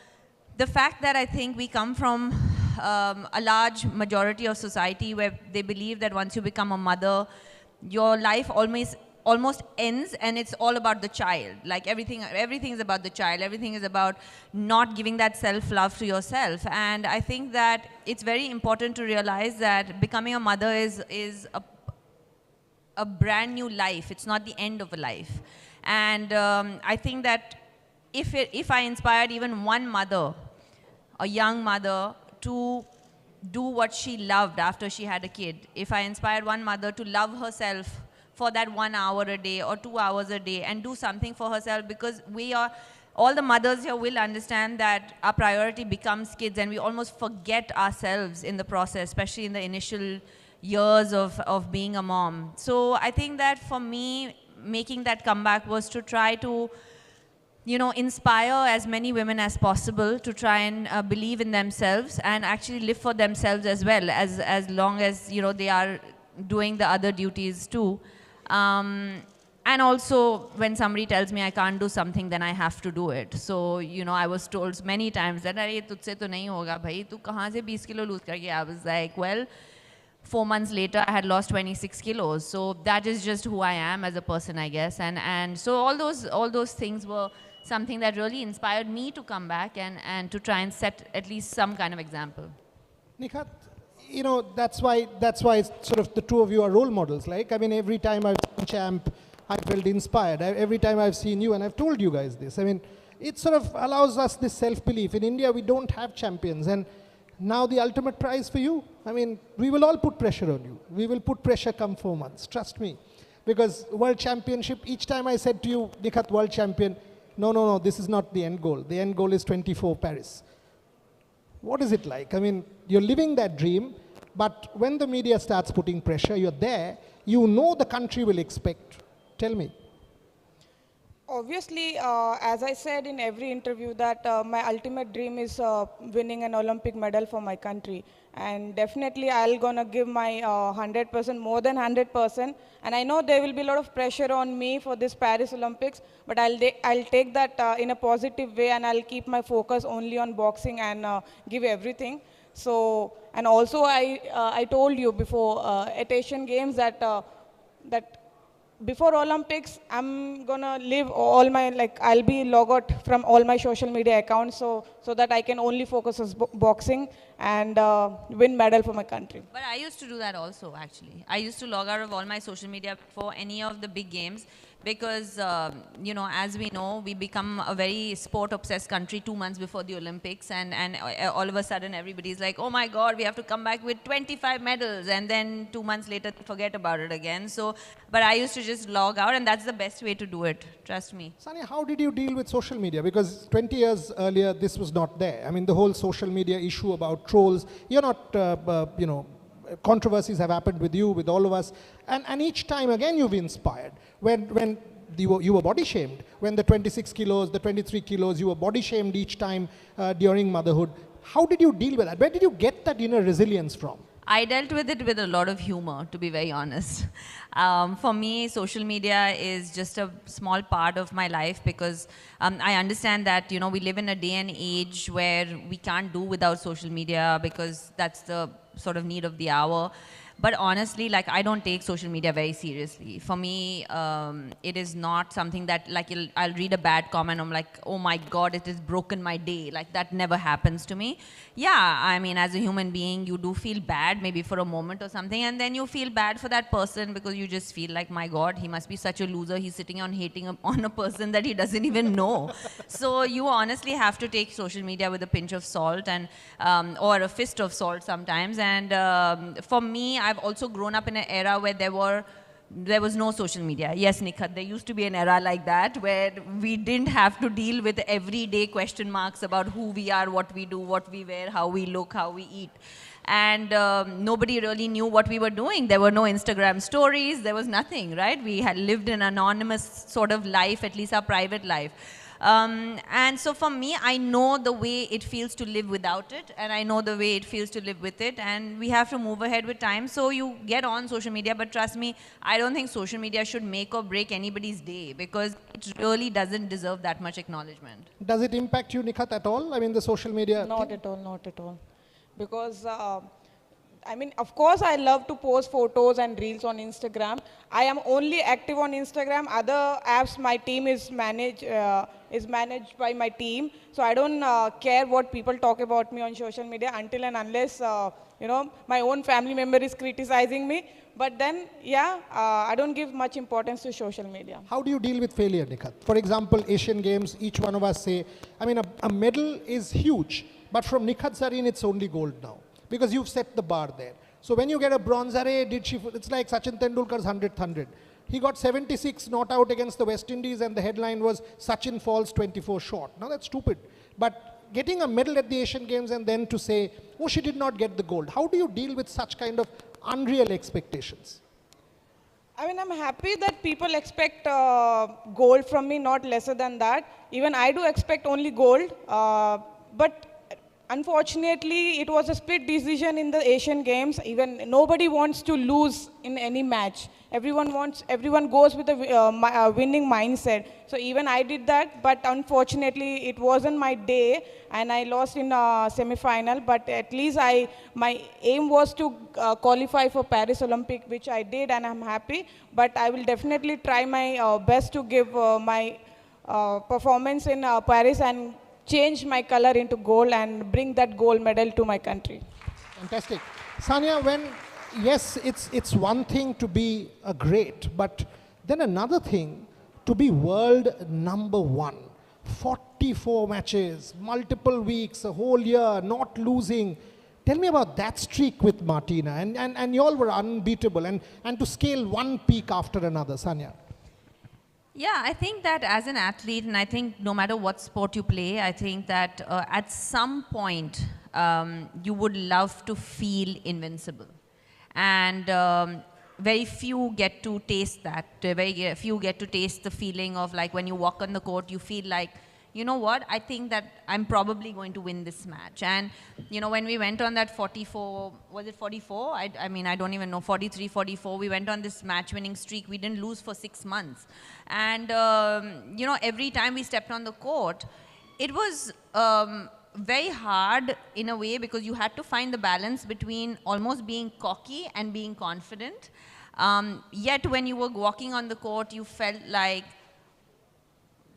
the fact that I think we come from a large majority of society where they believe that once you become a mother, your life almost ends, and it's all about the child. Like everything is about the child. Everything is about not giving that self-love to yourself. And I think that it's very important to realize that becoming a mother is a brand new life. It's not the end of a life. And I think that if I inspired even one mother, a young mother, to do what she loved after she had a kid, if I inspired one mother to love herself for that 1 hour a day or 2 hours a day and do something for herself, because all the mothers here will understand that our priority becomes kids, and we almost forget ourselves in the process, especially in the initial years of being a mom. So I think that for me, making that comeback was to try to inspire as many women as possible to try and believe in themselves and actually live for themselves as well, as long as they are doing the other duties too. And also, when somebody tells me I can't do something, then I have to do it. So, I was told many times that, "Arey, tujhse to nahi hoga, bhai. Tu kahan se 20 kilo lose karke?" I was like, well, 4 months later, I had lost 26 kilos. So that is just who I am as a person, I guess. And so all those things were something that really inspired me to come back and to try and set at least some kind of example. Nikhat, that's why sort of the two of you are role models. Like, I mean, every time I've seen Champ, I felt inspired. Every time I've seen you, and I've told you guys this, I mean, it sort of allows us this self-belief. In India, we don't have champions. And now the ultimate prize for you, I mean, we will all put pressure on you. We will put pressure come 4 months, trust me. Because World Championship, each time I said to you, Nikhat, World Champion, no, this is not the end goal. The end goal is 24 Paris. What is it like? I mean, you're living that dream, but when the media starts putting pressure, you're there, you know the country will expect. Tell me. Obviously, as I said in every interview, that my ultimate dream is winning an Olympic medal for my country. And definitely, I'll gonna give my 100%, more than 100%. And I know there will be a lot of pressure on me for this Paris Olympics, but I'll take that in a positive way, and I'll keep my focus only on boxing and give everything. So, and also I told you before at Asian Games that before Olympics, I'm gonna leave all my, I'll be logged out from all my social media accounts so that I can only focus on boxing and win medal for my country. But I used to do that also, actually. I used to log out of all my social media for any of the big games because, as we know, we become a very sport-obsessed country 2 months before the Olympics, and all of a sudden everybody's like, oh my God, we have to come back with 25 medals, and then 2 months later forget about it again. So, but I used to just log out, and that's the best way to do it, trust me. Sania, how did you deal with social media? Because 20 years earlier, this was not there. I mean, the whole social media issue about trolls, you're not, controversies have happened with you, with all of us. And each time, again, you've inspired. When you were body shamed, when the 26 kilos, the 23 kilos, you were body shamed each time during motherhood. How did you deal with that? Where did you get that inner resilience from? I dealt with it with a lot of humor, to be very honest. For me, social media is just a small part of my life because I understand that, we live in a day and age where we can't do without social media because that's the sort of need of the hour. But honestly, I don't take social media very seriously. For me, it is not something that, I'll read a bad comment, I'm like, oh my God, it has broken my day. That never happens to me. Yeah, I mean, as a human being, you do feel bad, maybe for a moment or something, and then you feel bad for that person because you just feel like, my God, he must be such a loser. He's sitting on hating on a person that he doesn't even know. So you honestly have to take social media with a pinch of salt and or a fist of salt sometimes. And for me, I've also grown up in an era where there were there was no social media. Yes, Nikhat, there used to be an era like that where we didn't have to deal with everyday question marks about who we are, what we do, what we wear, how we look, how we eat. And nobody really knew what we were doing. There were no Instagram stories, there was nothing, right? We had lived an anonymous sort of life, at least our private life. And so for me, I know the way it feels to live without it, and I know the way it feels to live with it, and we have to move ahead with time. So you get on social media, but trust me, I don't think social media should make or break anybody's day, because it really doesn't deserve that much acknowledgement. Does it impact you, Nikhat, at all? I mean, the social media Not at all, not at all. Because, I mean, of course, I love to post photos and reels on Instagram. I am only active on Instagram. Other apps, my team is managed by my team. So I don't care what people talk about me on social media until and unless, you know, my own family member is criticizing me. But then, yeah, I don't give much importance to social media. How do you deal with failure, Nikhat? For example, Asian Games, each one of us say, I mean, a medal is huge, but from Nikhat Zareen, it's only gold now, because you've set the bar there. So when you get a bronze, it's like Sachin Tendulkar's 100th. He got 76 not out against the West Indies, and the headline was Sachin falls 24 short. Now that's stupid. But getting a medal at the Asian Games and then to say, oh, she did not get the gold. How do you deal with such kind of unreal expectations? I mean, I'm happy that people expect gold from me, not lesser than that. Even I do expect only gold. But unfortunately, it was a split decision in the Asian Games. Even nobody wants to lose in any match. Everyone goes with a winning mindset. So even I did that, but unfortunately, it wasn't my day, and I lost in a semi-final. But at least my aim was to qualify for Paris Olympic, which I did, and I'm happy. But I will definitely try my best to give my performance in Paris and change my color into gold and bring that gold medal to my country. Fantastic. Sania, yes, it's one thing to be a great, but then another thing to be world #1. 44 matches, multiple weeks, a whole year, not losing. Tell me about that streak with Martina, and you all were unbeatable, and to scale one peak after another, Sania. Yeah, I think that as an athlete, and I think no matter what sport you play, I think that at some point you would love to feel invincible. And very few get to taste that. Very few get to taste the feeling of like when you walk on the court, you feel like, you know what, I think that I'm probably going to win this match. And, you know, when we went on that 44, was it 44? I mean, I don't even know, 43, 44, we went on this match-winning streak. We didn't lose for 6 months. And, you know, every time we stepped on the court, it was very hard in a way because you had to find the balance between almost being cocky and being confident. Yet when you were walking on the court, you felt like,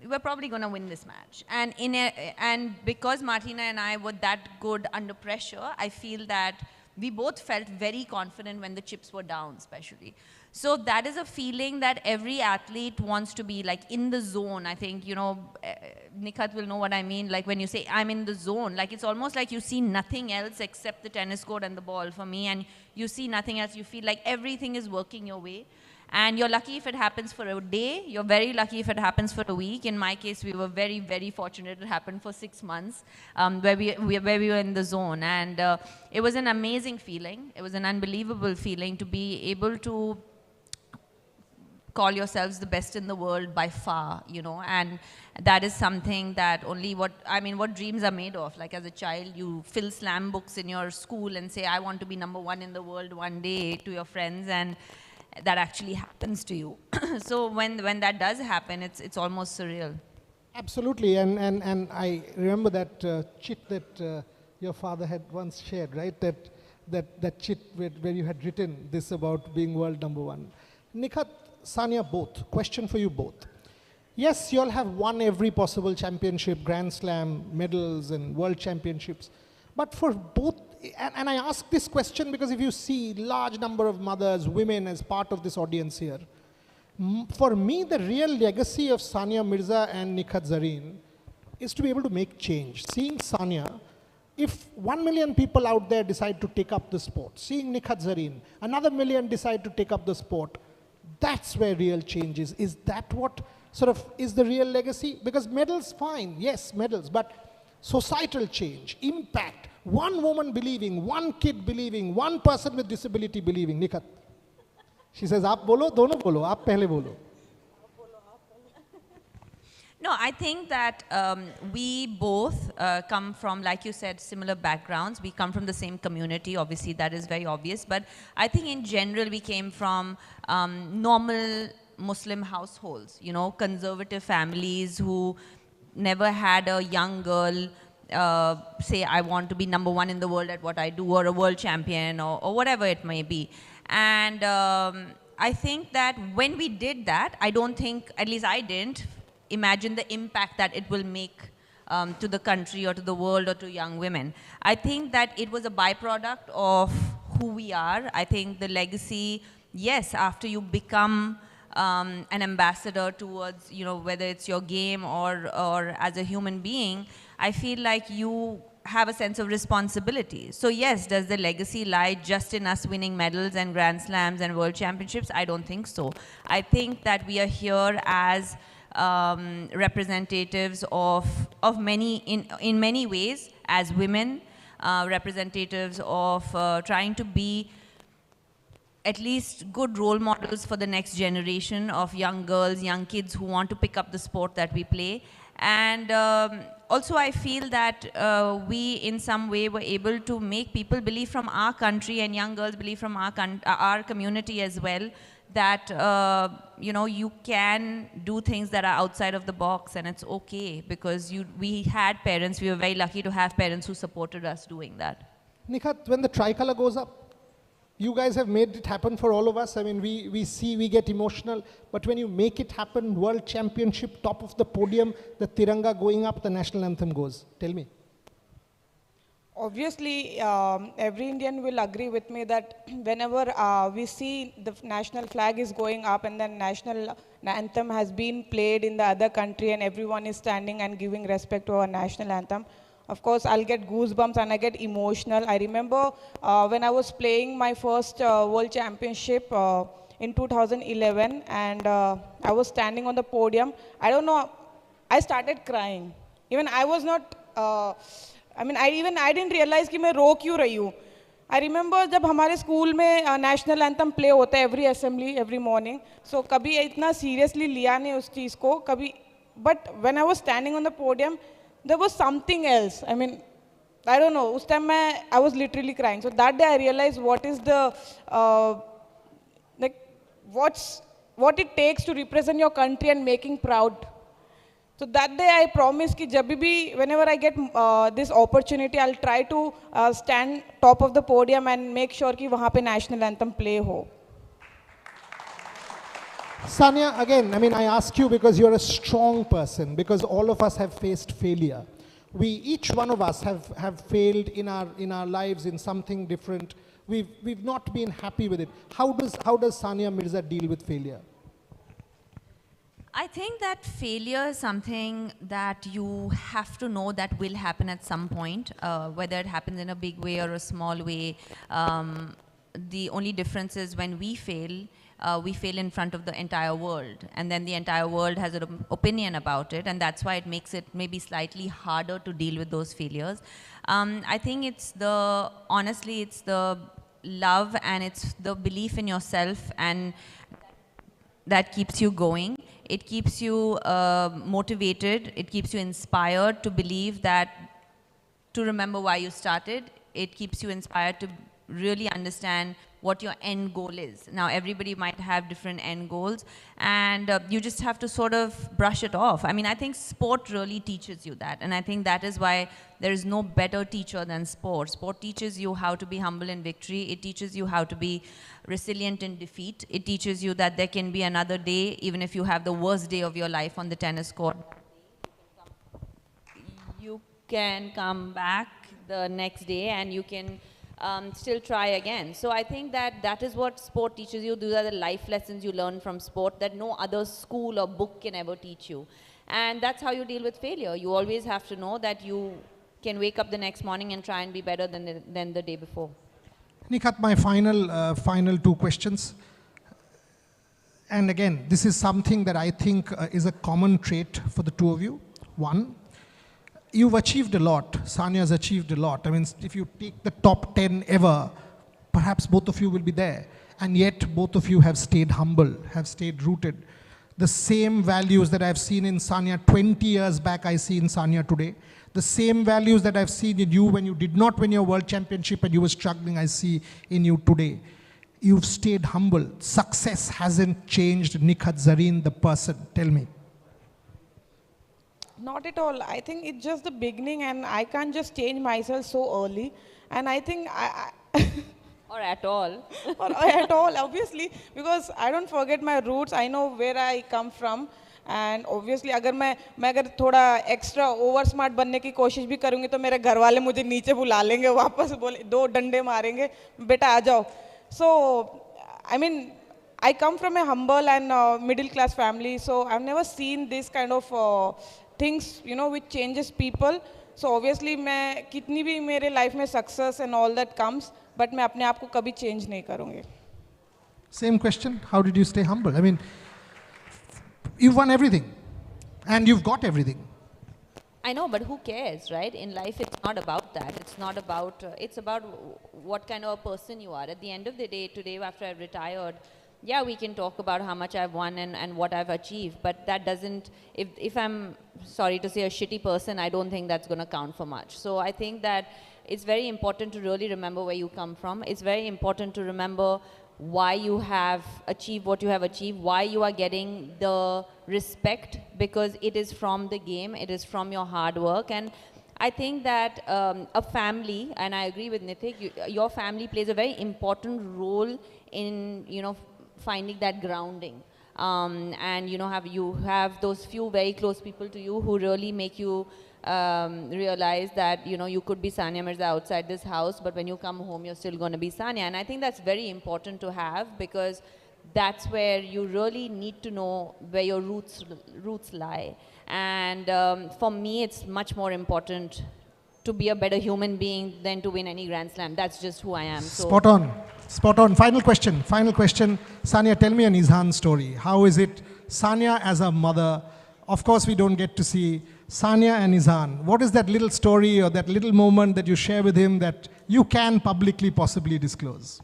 we're probably going to win this match. And because Martina and I were that good under pressure, I feel that we both felt very confident when the chips were down, especially. So that is a feeling that every athlete wants to be like in the zone. I think, you know, Nikhat will know what I mean. Like when you say, I'm in the zone, like it's almost like you see nothing else except the tennis court and the ball for me. And you see nothing else. You feel like everything is working your way. And you're lucky if it happens for a day. You're very lucky if it happens for a week. In my case, we were very, very fortunate. It happened for 6 months where we were in the zone. And it was an amazing feeling. It was an unbelievable feeling to be able to call yourselves the best in the world by far, you know. And that is something that only what dreams are made of. Like as a child, you fill slam books in your school and say, I want to be #1 in the world one day to your friends. And that actually happens to you. So when that does happen, it's almost surreal. Absolutely, and I remember that chit that your father had once shared, right? That chit where you had written this about being world #1. Nikhat, Sania, both. Question for you both. Yes, you all have won every possible championship, Grand Slam, medals, and world championships. But for both, and I ask this question because if you see large number of mothers, women as part of this audience here, for me, the real legacy of Sania Mirza and Nikhat Zareen is to be able to make change. Seeing Sania, if 1 million people out there decide to take up the sport, seeing Nikhat Zareen, another million decide to take up the sport, That's where real change is. Is that what sort of is the real legacy? Because medals, fine, yes, medals, but societal change, impact, one woman believing, one kid believing, one person with disability believing. Nikhat. She says, "Aap bolo, dono bolo, aap pehle bolo." No, I think that we both come from, like you said, similar backgrounds. We come from the same community. Obviously, that is very obvious. But I think in general, we came from normal Muslim households, you know, conservative families who never had a young girl say, I want to be #1 in the world at what I do, or a world champion, or whatever it may be. And I think that when we did that, I don't think, at least I didn't, imagine the impact that it will make to the country or to the world or to young women. I think that it was a byproduct of who we are. I think the legacy, yes, after you become an ambassador towards, you know, whether it's your game or as a human being, I feel like you have a sense of responsibility. So yes, does the legacy lie just in us winning medals and Grand Slams and World Championships? I don't think so. I think that we are here as representatives of many, in many ways, as women, representatives of trying to be at least good role models for the next generation of young girls, young kids who want to pick up the sport that we play. And also I feel that we in some way were able to make people believe from our country, and young girls believe from our community as well, that you know, you can do things that are outside of the box, and it's okay, because we had parents, we were very lucky to have parents who supported us doing that. Nikhat, when the tricolor goes up, you guys have made it happen for all of us. I mean, we see, we get emotional, but when you make it happen, World Championship, top of the podium, the Tiranga going up, the national anthem goes. Tell me. Obviously, every Indian will agree with me that whenever we see the national flag is going up and the national anthem has been played in the other country and everyone is standing and giving respect to our national anthem, of course, I'll get goosebumps and I get emotional. I remember when I was playing my first World Championship in 2011, and I was standing on the podium. I don't know, I started crying. Even I was not... I mean, I didn't realize कि मैं रो क्यों रही हूँ. I remember जब हमारे school में national anthem play होता है every assembly, every morning. So कभी इतना seriously लिया नहीं उस चीज़ को कभी. But when I was standing on the podium, there was something else. I mean, I don't know. उस time I was literally crying. So that day I realized what is the like what it takes to represent your country and making proud. So that day I promised that whenever I get this opportunity, I'll try to stand top of the podium and make sure that वहाँ पे national anthem play हो. Sania, again, I mean, I ask you because you're a strong person, because all of us have faced failure. Each one of us have failed in our lives in something different. We've not been happy with it. How does Sania Mirza deal with failure? I think that failure is something that you have to know that will happen at some point, whether it happens in a big way or a small way. The only difference is when we fail in front of the entire world, and then the entire world has an opinion about it, and that's why it makes it maybe slightly harder to deal with those failures. I think honestly, it's the love and it's the belief in yourself, and that keeps you going. It keeps you motivated. It keeps you inspired to believe that, to remember why you started. It keeps you inspired to really understand what your end goal is. Now, everybody might have different end goals, and you just have to sort of brush it off. I mean, I think sport really teaches you that, and I think that is why there is no better teacher than sport. Sport teaches you how to be humble in victory. It teaches you how to be resilient in defeat. It teaches you that there can be another day, even if you have the worst day of your life on the tennis court. You can come back the next day and you can still try again. So I think that is what sport teaches you. Those are the life lessons you learn from sport that no other school or book can ever teach you. And that's how you deal with failure. You always have to know that you can wake up the next morning and try and be better than the day before. Nikhat, my final two questions. and again, this is something that I think is a common trait for the two of you. One, you've achieved a lot. Sania's achieved a lot. I mean, if you take the top 10 ever, perhaps both of you will be there. And yet, both of you have stayed humble, have stayed rooted. The same values that I've seen in Sania 20 years back, I see in Sania today. The same values that I've seen in you when you did not win your world championship and you were struggling, I see in you today. You've stayed humble. Success hasn't changed Nikhat Zareen, the person. Tell me. Not at all. I think it's just the beginning and I can't just change myself so early. And I think Or at all. or at all, obviously, because I don't forget my roots. I know where I come from. And obviously, अगर मैं अगर थोड़ा extra over smart बनने की कोशिश भी करूँगी तो मेरे घर वाले मुझे नीचे बुला लेंगे वापस बोले 2 डंडे मारेंगे बेटा आ जाओ. So, I mean, I come from a humble and middle class family, so I've never seen this kind of things, you know, which changes people. So obviously, मैं कितनी भी मेरे life में success and all that comes, but मैं अपने आप को कभी change नहीं करूँगी. Same question. How did you stay humble? I mean, you've won everything, and you've got everything. I know, but who cares, right? In life, it's not about that. It's not about, it's about what kind of a person you are. At the end of the day, today after I've retired, yeah, we can talk about how much I've won and what I've achieved, but that doesn't, if I'm, sorry to say, a shitty person, I don't think that's going to count for much. So I think that it's very important to really remember where you come from. It's very important to remember why you have achieved what you have achieved, why you are getting the respect, because it is from the game, it is from your hard work. And I think that a family, and I agree with Nithik, your family plays a very important role in, you know, finding that grounding. And you know, you have those few very close people to you who really make you realize that, you know, you could be Sania Mirza outside this house, but when you come home, you're still going to be Sania. And I think that's very important to have, because that's where you really need to know where your roots lie. And for me, it's much more important to be a better human being than to win any Grand Slam. That's just who I am. So Spot on. Spot on. Final question. Final question. Sania, tell me an Izhan story. How is it, Sania as a mother? Of course, we don't get to see Sania and Izhan. What is that little story or that little moment that you share with him that you can publicly possibly disclose?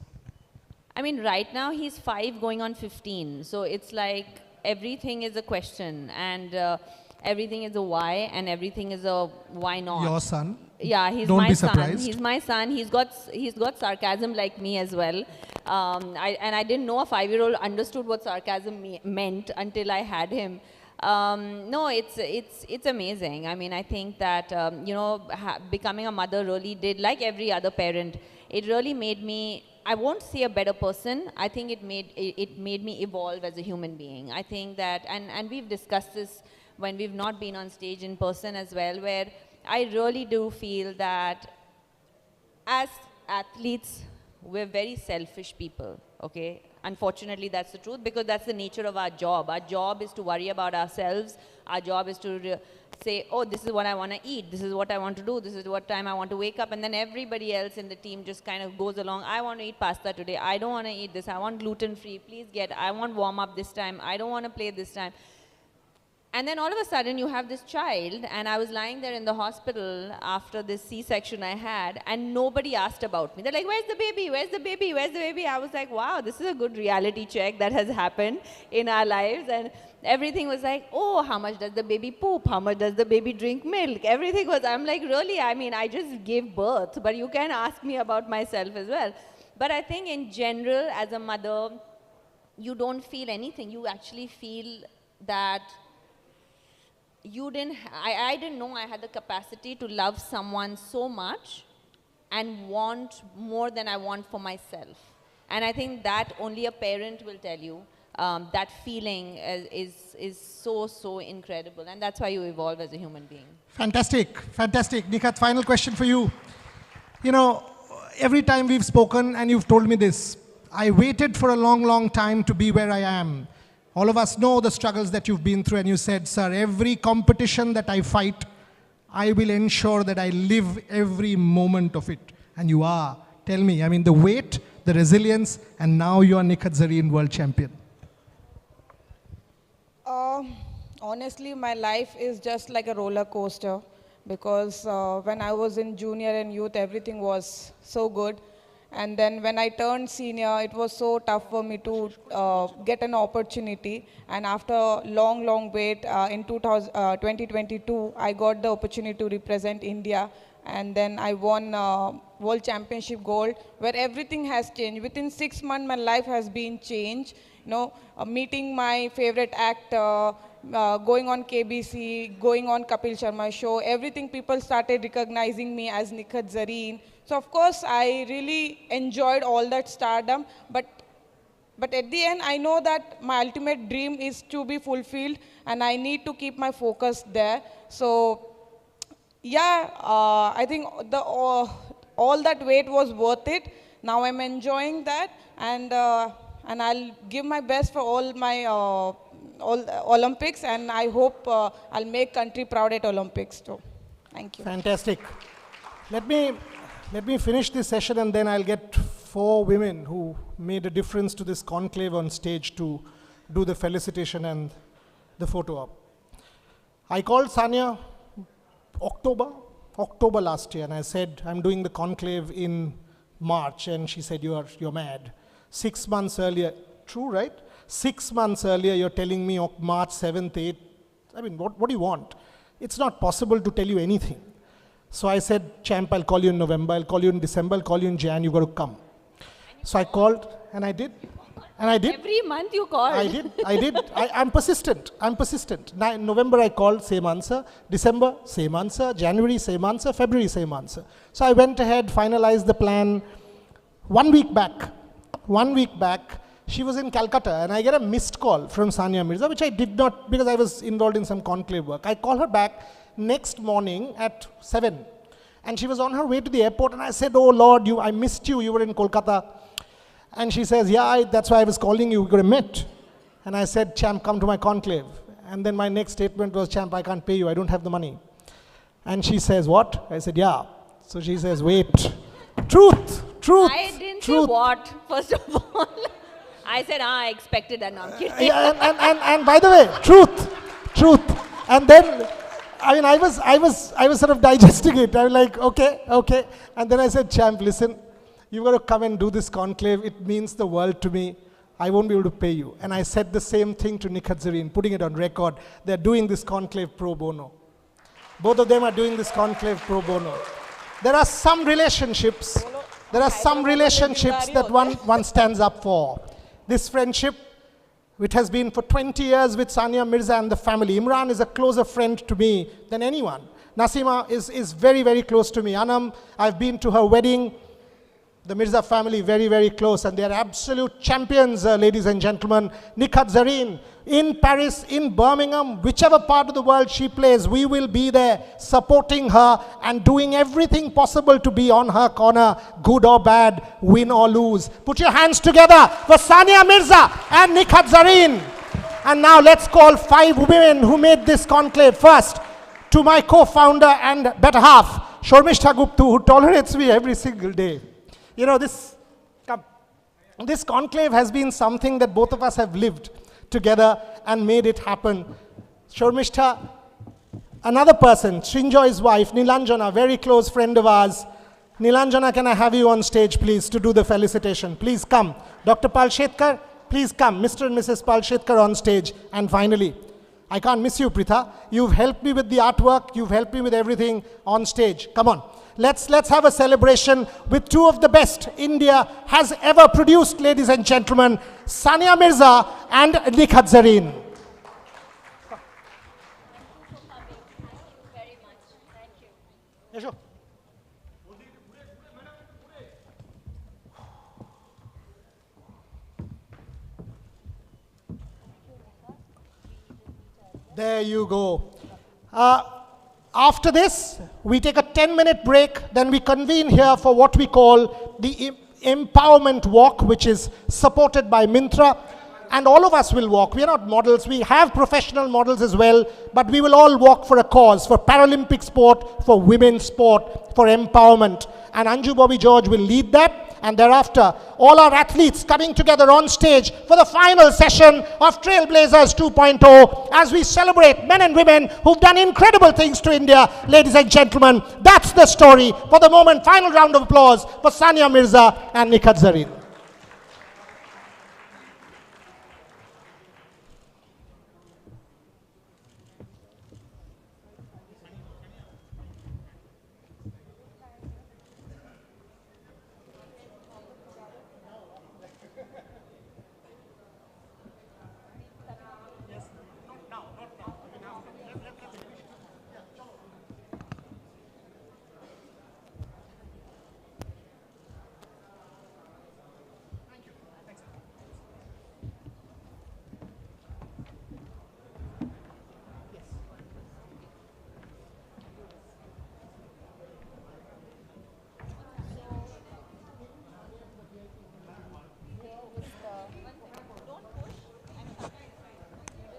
I mean, right now he's 5 going on 15. So it's like everything is a question, and everything is a why, and everything is a why not. Your son? Yeah, he's Don't my be son. surprised. He's my son. He's got sarcasm like me as well. I didn't know a 5-year-old understood what sarcasm meant until I had him. No, it's amazing. I mean, I think that you know, becoming a mother really did, like every other parent, it really made me, I won't say a better person. I think it made me evolve as a human being. I think that, and we've discussed this when we've not been on stage in person as well, where I really do feel that as athletes, we're very selfish people, okay? Unfortunately, that's the truth, because that's the nature of our job. Our job is to worry about ourselves. Our job is to say, oh, this is what I want to eat. This is what I want to do. This is what time I want to wake up. And then everybody else in the team just kind of goes along. I want to eat pasta today. I don't want to eat this. I want gluten-free. Please I want warm up this time. I don't want to play this time. And then all of a sudden you have this child, and I was lying there in the hospital after this C-section I had, and nobody asked about me. They're like, where's the baby? Where's the baby? Where's the baby? I was like, wow, this is a good reality check that has happened in our lives. And everything was like, oh, how much does the baby poop? How much does the baby drink milk? Everything was, I'm like, really? I mean, I just gave birth, but you can ask me about myself as well. But I think in general, as a mother, you don't feel anything. You actually feel that I didn't know I had the capacity to love someone so much and want more than I want for myself. And I think that only a parent will tell you. That feeling is so incredible. And that's why you evolve as a human being. Fantastic, fantastic. Nikhat, final question for you. You know, every time we've spoken and you've told me this, I waited for a long time to be where I am. All of us know the struggles that you've been through, and you said, sir, every competition that I fight, I will ensure that I live every moment of it. And you are. Tell me, I mean, the weight, the resilience, and now you are Nikhat Zareen world champion. Honestly, my life is just like a roller coaster because when I was in junior and youth, everything was so good. And then when I turned senior, it was so tough for me to get an opportunity. And after a long, long wait, in 2022, I got the opportunity to represent India. And then I won World Championship gold, where everything has changed. Within 6 months, my life has been changed. You know, meeting my favorite actor, going on KBC, going on Kapil Sharma show, everything, people started recognizing me as Nikhat Zareen. So of course, I really enjoyed all that stardom, but at the end, I know that my ultimate dream is to be fulfilled, and I need to keep my focus there. So yeah, I think all that wait was worth it. Now I'm enjoying that, and I'll give my best for all my all Olympics, and I hope I'll make country proud at Olympics too. Thank you. Fantastic. Let me finish this session, and then I'll get 4 women who made a difference to this conclave on stage to do the felicitation and the photo op. I called Sania October last year, and I said, I'm doing the conclave in March, and she said, you're mad. 6 months earlier, true, right? 6 months earlier, you're telling me March 7th, 8th. I mean, what do you want? It's not possible to tell you anything. So I said, champ, I'll call you in November, I'll call you in December, I'll call you in Jan, you've got to come. So I called, and I did. And I did. Every month you called. I did. I'm persistent. November I called, same answer. December, same answer. January, same answer. February, same answer. So I went ahead, finalized the plan. 1 week back, she was in Calcutta, and I get a missed call from Sania Mirza, which I did not, because I was involved in some conclave work. I call her back next morning at 7, and she was on her way to the airport, and I said, oh Lord, I missed you, you were in Kolkata. And she says, yeah, that's why I was calling you, we could have met. And I said, champ, come to my conclave. And then my next statement was, champ, I can't pay you, I don't have the money. And she says, what? I said, yeah. So she says, wait, truth. I didn't say what, first of all. I said, I expected that, no, I'm kidding. And by the way, truth. And then, I mean, I was sort of digesting it. I was like, okay. And then I said, champ, listen, you've got to come and do this conclave. It means the world to me. I won't be able to pay you. And I said the same thing to Nikhat Zareen, putting it on record. They're doing this conclave pro bono. Both of them are doing this conclave pro bono. There are some relationships that one stands up for. This friendship, which has been for 20 years with Sania Mirza and the family. Imran is a closer friend to me than anyone. Nasima is very, very close to me. Anam, I've been to her wedding. The Mirza family, very, very close, and they are absolute champions, ladies and gentlemen. Nikhat Zareen, in Paris, in Birmingham, whichever part of the world she plays, we will be there supporting her and doing everything possible to be on her corner, good or bad, win or lose. Put your hands together for Sania Mirza and Nikhat Zareen. And now let's call 5 women who made this conclave. First, to my co-founder and better half, Shormishta Gupta, who tolerates me every single day. You know, this conclave has been something that both of us have lived together and made it happen. Shormishta, another person, Srinjoy's wife, Nilanjana, very close friend of ours. Nilanjana, can I have you on stage, please, to do the felicitation? Please come. Dr. Palshetkar, please come. Mr. and Mrs. Palshetkar on stage. And finally, I can't miss you, Pritha. You've helped me with the artwork. You've helped me with everything on stage. Come on. Let's have a celebration with 2 of the best India has ever produced, ladies and gentlemen, Sania Mirza and Nikhat Zareen. There you go. After this, we take a 10-minute break, then we convene here for what we call the Empowerment Walk, which is supported by Mintra, and all of us will walk. We are not models, we have professional models as well, but we will all walk for a cause, for Paralympic sport, for women's sport, for empowerment. And Anju Bobby George will lead that. And thereafter, all our athletes coming together on stage for the final session of Trailblazers 2.0 as we celebrate men and women who've done incredible things to India. Ladies and gentlemen, that's the story. For the moment, final round of applause for Sania Mirza and Nikhat Zareen.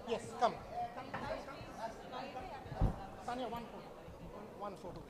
Yes, come. Sanya, one photo.